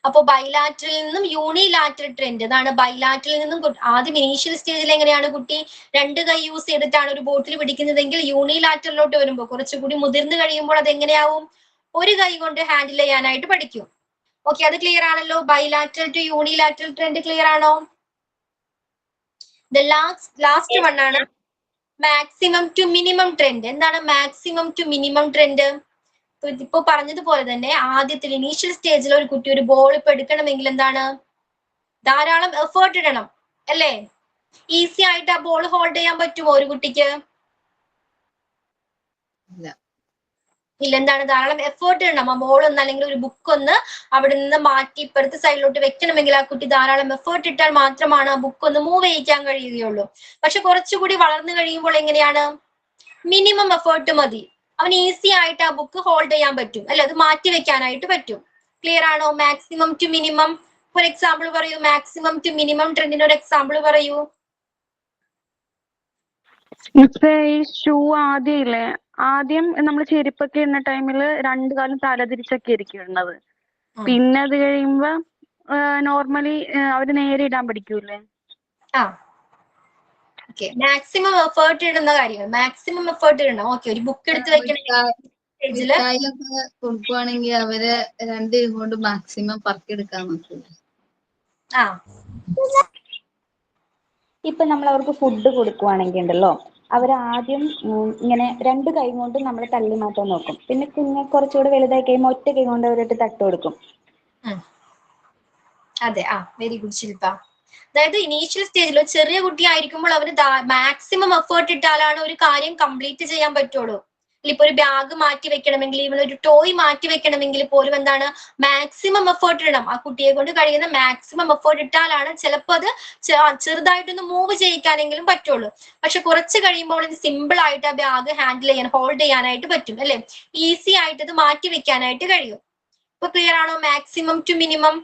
അപ്പൊ ബൈലാറ്ററിൽ നിന്നും യൂണിലാറ്ററൽ ട്രെൻഡ്, അതാണ് ബൈലാറ്ററിൽ നിന്നും ആദ്യം ഇനീഷ്യൽ സ്റ്റേജിൽ എങ്ങനെയാണ് കുട്ടി രണ്ട് കൈ യൂസ് ചെയ്തിട്ടാണ് ഒരു ബോട്ടിൽ പിടിക്കുന്നതെങ്കിൽ യൂണിലാറ്ററിലോട്ട് വരുമ്പോൾ കുറച്ചുകൂടി മുതിർന്നു കഴിയുമ്പോൾ അത് എങ്ങനെയാവും? ഒരു കൈ കൊണ്ട് ഹാൻഡിൽ ചെയ്യാനായിട്ട് പഠിക്കും. ഓക്കെ, അത് ക്ലിയർ ആണല്ലോ. Bilateral to unilateral trend clear ആണോ? ലാസ്റ്റ് വൺ ആണ് മാക്സിമം ടു മിനിമം ട്രെൻഡ്. എന്താണ് മാക്സിമം ടു മിനിമം ട്രെൻഡ്? ഇപ്പൊ പറഞ്ഞതുപോലെ തന്നെ ആദ്യത്തിൽ ഇനീഷ്യൽ സ്റ്റേജിൽ ഒരു കുട്ടി ഒരു ബോൾ ഇപ്പൊ എടുക്കണമെങ്കിൽ എന്താണ്? ധാരാളം എഫേർട്ട് ഇടണം, അല്ലേ? ഈസി ആയിട്ട് ആ ബോൾ ഹോൾഡ് ചെയ്യാൻ പറ്റുമോ ഒരു കുട്ടിക്ക്? ഇല്ല. എന്താണ്? ധാരാളം എഫേർട്ട് ഇടണം. ആ ബോൾ ഒന്ന് അല്ലെങ്കിൽ ഒരു ബുക്ക് ഒന്ന് അവിടെ നിന്ന് മാറ്റി ഇപ്പുറത്തെ സൈഡിലോട്ട് വെക്കണമെങ്കിൽ ആ കുട്ടി ധാരാളം എഫേർട്ട് ഇട്ടാൽ മാത്രമാണ് ആ ബുക്ക് ഒന്ന് മൂവ് ചെയ്യിക്കാൻ കഴിയുകയുള്ളൂ. പക്ഷെ കുറച്ചുകൂടി വളർന്നു കഴിയുമ്പോൾ എങ്ങനെയാണ്? മിനിമം എഫേർട്ട് മതി, അവന് ഈസി ആയിട്ട് ആ ബുക്ക് ഹോൾഡ് ചെയ്യാൻ പറ്റും, അല്ലെ? അത് മാറ്റി വെക്കാനായിട്ട് പറ്റും. ക്ലിയർ ആണോ? മാക്സിമം ടു മിനിമം ഒരു എക്സാമ്പിൾ പറയൂ. മാക്സിമം ടു മിനിമം ട്രെൻഡിന് ഒരു എക്സാമ്പിൾ പറയൂ. ഈ ഷൂ ആദ്യം നമ്മൾ ചെരുപ്പൊക്കെ ഇടുന്ന ടൈമിൽ രണ്ടു കാലം തലതിരിച്ചൊക്കെ ആയിരിക്കും ഇടുന്നത്. പിന്നെ അത് കഴിയുമ്പോ നോർമലി അവര് നേരെ ഇടാൻ പഠിക്കൂലേ? മാക്സിമം എഫേർട്ട് ഇടുന്ന കാര്യങ്ങൾ, മാക്സിമം എഫേർട്ട് ഇടണം. ഓക്കെ, ഒരു ബുക്ക് എടുത്ത് കൊടുക്കുവാണെങ്കിൽ അവര് രണ്ടും കൊണ്ട് മാക്സിമം പറക്കെടുക്കാൻ നോക്കും. ഇപ്പൊ നമ്മൾ അവർക്ക് ഫുഡ് കൊടുക്കുവാണെങ്കിൽ ഉണ്ടല്ലോ, അവരാദ്യം ഇങ്ങനെ രണ്ട് കൈ കൊണ്ട് നമ്മൾ തള്ളി മാറ്റാൻ നോക്കും. പിന്നെ കുറച്ചുകൂടെ വലുതായി കഴിയുമ്പോൾ ഒറ്റ കൈ കൊണ്ട് അവരായിട്ട് തട്ട് കൊടുക്കും. അതെ, വെരി ഗുഡ് ശില്പ. അതായത് ഇനീഷ്യൽ സ്റ്റേജിൽ ചെറിയ കുട്ടി ആയിരിക്കുമ്പോൾ അവന് മാക്സിമം എഫേർട്ട് ഇട്ടാലാണ് ഒരു കാര്യം കംപ്ലീറ്റ് ചെയ്യാൻ പറ്റുള്ളൂ. ഇപ്പൊ ഒരു ബാഗ് മാറ്റി വെക്കണമെങ്കിൽ ഇവൾ ഒരു ടോയ് മാറ്റി വെക്കണമെങ്കിൽ പോലും എന്താണ് മാക്സിമം എഫേർട്ട് ഇടണം. ആ കുട്ടിയെ കൊണ്ട് കഴിയുന്ന മാക്സിമം എഫേർട്ട് ഇട്ടാലാണ് ചിലപ്പോൾ അത് ചെറുതായിട്ടൊന്ന് മൂവ് ചെയ്യിക്കാനെങ്കിലും പറ്റുള്ളൂ. പക്ഷെ കുറച്ച് കഴിയുമ്പോൾ ഇത് സിമ്പിൾ ആയിട്ട് ആ ബാഗ് ഹാൻഡിൽ ചെയ്യാൻ ഹോൾഡ് ചെയ്യാനായിട്ട് പറ്റും അല്ലെ, ഈസി ആയിട്ട് ഇത് മാറ്റി വെക്കാനായിട്ട് കഴിയും. ഇപ്പൊ ക്ലിയർ ആണോ? മാക്സിമം ടു മിനിമം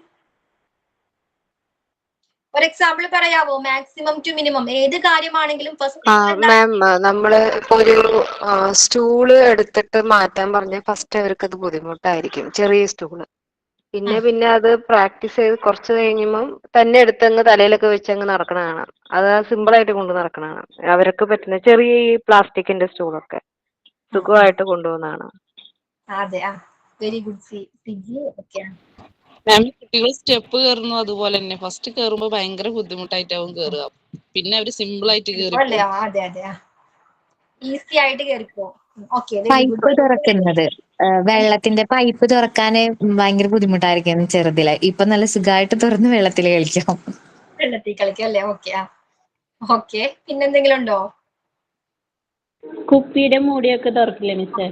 ഒരു എക്സാമ്പിൾ പറയാവോ? മാക്സിമം ടു മിനിമം ഏത് കാര്യമാണെങ്കിലും മാം നമ്മള് ഇപ്പൊ ഒരു സ്റ്റൂള് എടുത്തിട്ട് മാറ്റാൻ പറഞ്ഞ ഫസ്റ്റ് അവർക്ക് അത് ബുദ്ധിമുട്ടായിരിക്കും, ചെറിയ സ്റ്റൂള്. പിന്നെ അത് പ്രാക്ടീസ് ചെയ്ത് കുറച്ച് കഴിയുമ്പം തന്നെ എടുത്തങ്ങ് തലയിലൊക്കെ വെച്ചങ്ങ് നടക്കണ കാണാം. അത് സിമ്പിൾ ആയിട്ട് കൊണ്ട് നടക്കണ കാണാം. അവർക്ക് പറ്റുന്ന ചെറിയ ഈ പ്ലാസ്റ്റിക്കിന്റെ സ്റ്റൂളൊക്കെ സുഖമായിട്ട് കൊണ്ടുപോകുന്നതാണ്. അതെ, വെരി ഗുഡ്. മാം കുട്ടികൾ സ്റ്റെപ്പ് കയറുന്നു അതുപോലെ തന്നെ ഫസ്റ്റ് കയറുമ്പോ ഭയങ്കര ബുദ്ധിമുട്ടായിട്ടാവും കയറുക, പിന്നെ അവര് സിമ്പിൾ ആയിട്ട് കയറി. അതെ, ഈസി ആയിട്ട് കയറിപ്പോ. പൈപ്പ് തുറക്കുന്നത്, വെള്ളത്തിന്റെ പൈപ്പ് തുറക്കാന് ഭയങ്കര ബുദ്ധിമുട്ടായിരിക്കും ചെറുതിലെ. ഇപ്പൊ നല്ല സുഖമായിട്ട് തുറന്ന് വെള്ളത്തിൽ കളിക്കാം. വെള്ളത്തിൽ കളിക്കാം അല്ലേ? ഓക്കെ. പിന്നെന്തെങ്കിലും ഉണ്ടോ? കുപ്പിയുടെ മൂടിയൊക്കെ തുറക്കില്ലേ മിസ്സേ?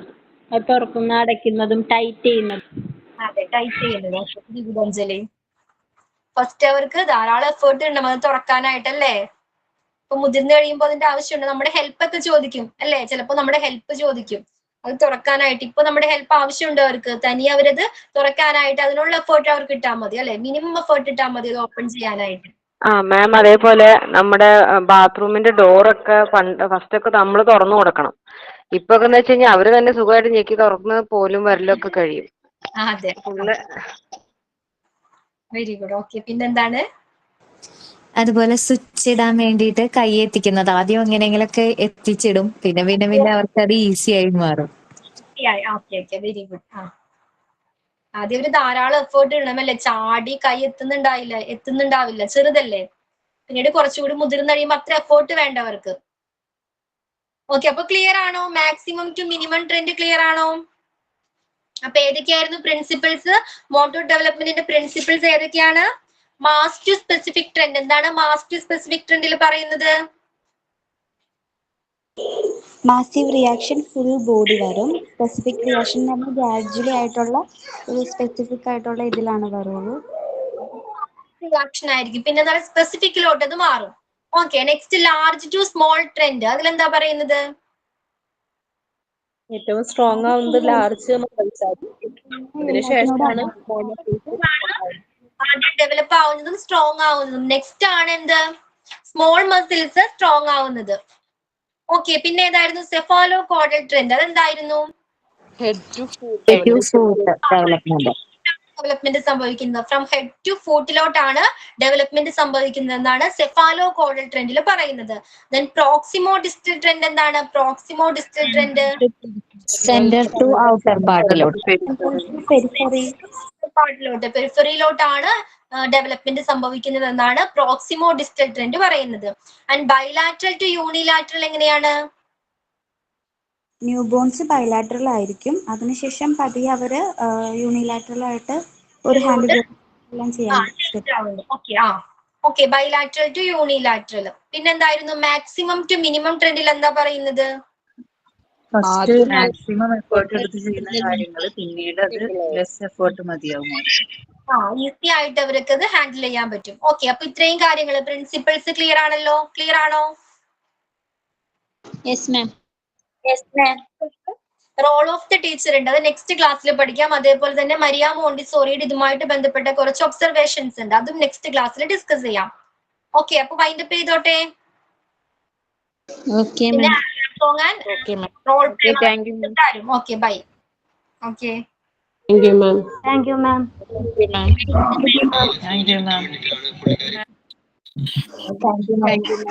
അത് തുറക്കുന്ന അടയ്ക്കുന്നതും ടൈറ്റ് ചെയ്യുന്നതും. അതെ, ടൈറ്റ് ചെയ്യുന്നത്. അഞ്ജലി, ഫസ്റ്റ് അവർക്ക് ധാരാളം എഫേർട്ട് ഉണ്ടാവും അത് തുറക്കാനായിട്ടല്ലേ. ഇപ്പൊ മുതിർന്നു കഴിയുമ്പോൾ അതിന്റെ ആവശ്യമുണ്ട്. നമ്മുടെ ഹെൽപ്പ് ഒക്കെ ചോദിക്കും അല്ലേ? ചിലപ്പോ നമ്മുടെ ഹെൽപ്പ് ചോദിക്കും അത് തുറക്കാനായിട്ട്. ഇപ്പൊ നമ്മുടെ ഹെൽപ്പ് ആവശ്യമുണ്ട് അവർക്ക്. തനിയെ അവരത് തുറക്കാനായിട്ട് അതിനുള്ള എഫേർട്ട് അവർക്ക് ഇട്ടാൽ മതി അല്ലെ, മിനിമം എഫേർട്ട് ഇട്ടാൽ മതി അത് ഓപ്പൺ ചെയ്യാനായിട്ട്. മാം അതേപോലെ നമ്മുടെ ബാത്റൂമിന്റെ ഡോറൊക്കെ ഫസ്റ്റ് ഒക്കെ നമ്മൾ തുറന്നു കൊടുക്കണം. ഇപ്പൊ എന്ന് വെച്ച് കഴിഞ്ഞാൽ അവര് തന്നെ സുഖമായിട്ട് ഞെക്കി തുറന്ന് പോലും വരലൊക്കെ കഴിയും. അതെ, വെരി ഗുഡ്. ഓക്കെ, പിന്നെന്താണ്? അതുപോലെ സ്വിച്ച് ഇടാൻ വേണ്ടിയിട്ട് കൈ എത്തിക്കുന്നത് ആദ്യം എങ്ങനെയെങ്കിലൊക്കെ എത്തിച്ചിടും, പിന്നെ അവർക്ക് അത് ഈസി ആയി മാറും. Very good. ആദ്യം ഒരു ധാരാളം എഫേർട്ട് ഇടണമല്ലേ, ചാടി കൈ എത്തുന്നുണ്ടാവില്ല, ചെറുതല്ലേ. പിന്നീട് കുറച്ചുകൂടി മുതിർന്ന് കഴിയുമ്പോൾ അത്ര എഫേർട്ട് വേണ്ടവർക്ക്. ഓക്കെ, അപ്പൊ ക്ലിയർ ആണോ? Maximum to minimum trend clear ആണോ? അപ്പൊ ഏതൊക്കെയായിരുന്നു പ്രിൻസിപ്പിൾസ്? മോട്ടോർ ഡെവലപ്മെന്റിന്റെ പ്രിൻസിപ്പിൾസ് ഏതൊക്കെയാണ്? Mass to specific trend. എന്താണ് മാസ് ടു സ്പെസിഫിക് ട്രെൻഡിൽ പറയുന്നത്? മാസീവ് റിയാക്ഷൻ ഫുൾ ബോഡി വരും. സ്പെസിഫിക് റിയാക്ഷൻ എന്ന് പറഞ്ഞാൽ ഗ്രാജുവലി ആയിട്ടുള്ള ഒരു സ്പെസിഫിക് ആയിട്ടുള്ള ഇതിലാണ് വരുള്ളൂ. റിയാക്ഷൻ ആയിരിക്കും. പിന്നെ എന്താണ് സ്പെസിഫിക്കിലോട്ട് അത് മാറും. Okay, next large to small trend. അതിലെന്താ പറയുന്നത്? ഏറ്റവും സ്ട്രോങ് ആവുന്നത് ലാർജ് അതിനുശേഷമാണ് ആദ്യം ഡെവലപ്പ് ആവുന്നതും സ്ട്രോങ് ആവുന്നതും. നെക്സ്റ്റ് ആണ് എന്ത്? സ്മോൾ മസിൽസ് സ്ട്രോങ് ആവുന്നത്. ഓക്കെ, പിന്നെ ഏതായിരുന്നു? Cephalo caudal trend. അതെന്തായിരുന്നു? ഹെഡ് ടു ഫൂട്ട് ഡെവലപ്മെന്റ് സംഭവിക്കുന്നത്. ഫ്രം ഹെഡ് ടു ഫൂട്ടിലോട്ടാണ് ഡെവലപ്മെന്റ് സംഭവിക്കുന്നത് എന്നാണ് സെഫാലോ കോഡൽ ട്രെൻഡിൽ പറയുന്നത്. ദെൻ പ്രോക്സിമോ ഡിസ്റ്റൽ ട്രെൻഡ് എന്താണ്? പ്രോക്സിമോ distal trend center to outer പാർട്ടിലോട്ട്, പെരിഫറിയിലോട്ടാണ് ഡെവലപ്മെന്റ് സംഭവിക്കുന്നത് എന്നാണ് പ്രോക്സിമോ ഡിസ്റ്റൽ ട്രെൻഡ് പറയുന്നത്. ആൻഡ് ബൈലാറ്ററൽ ടു യൂണിലാറ്ററൽ എങ്ങനെയാണ്? ന്യൂ ബോൺസ് ബൈലാറ്ററൽ ആയിരിക്കും, അതിനുശേഷം പതിയെ അവര് യൂണിലാറ്ററൽ ആയിട്ട് ഒരു ഹാൻഡ് എല്ലാം ചെയ്യാൻ. Okay, bilateral to unilateral. പിന്നെന്തായിരുന്നു? മാക്സിമം ടു മിനിമം ട്രെൻഡിൽ എന്താ പറയുന്നത്? ഫസ്റ്റ് മാക്സിമം എഫേർട്ട് എടുത്ത് ചെയ്യുന്ന കാര്യങ്ങൾ പിന്നീട് അത് ലെസ് എഫേർട്ട് മതിയാവും. ഈസി ആയിട്ട് അവർക്ക് അത് ഹാൻഡിൽ ചെയ്യാൻ പറ്റും. ഓക്കെ, അപ്പൊ ഇത്രയും കാര്യങ്ങൾ പ്രിൻസിപ്പിൾസ് ക്ലിയർ ആണല്ലോ? ക്ലിയർ ആണോ? Yes ma'am. Role of the teacher ഉണ്ട്, അത് നെക്സ്റ്റ് ക്ലാസ്സിൽ പഠിക്കാം. അതേപോലെ തന്നെ മരിയ മോണ്ടിസോറിയുടെ ഇതുമായിട്ട് ബന്ധപ്പെട്ട കുറച്ച് ഒബ്സർവേഷൻസ് ഉണ്ട്, അതും നെക്സ്റ്റ് ക്ലാസ്സിൽ ഡിസ്കസ് ചെയ്യാം. ഓക്കെ, അപ്പൊ വൈൻഡപ്പ് ചെയ്തോട്ടെ. Okay ma'am. Okay, bye. Okay, thank you ma'am. Thank you ma'am. Thank you ma'am. Thank you ma'am.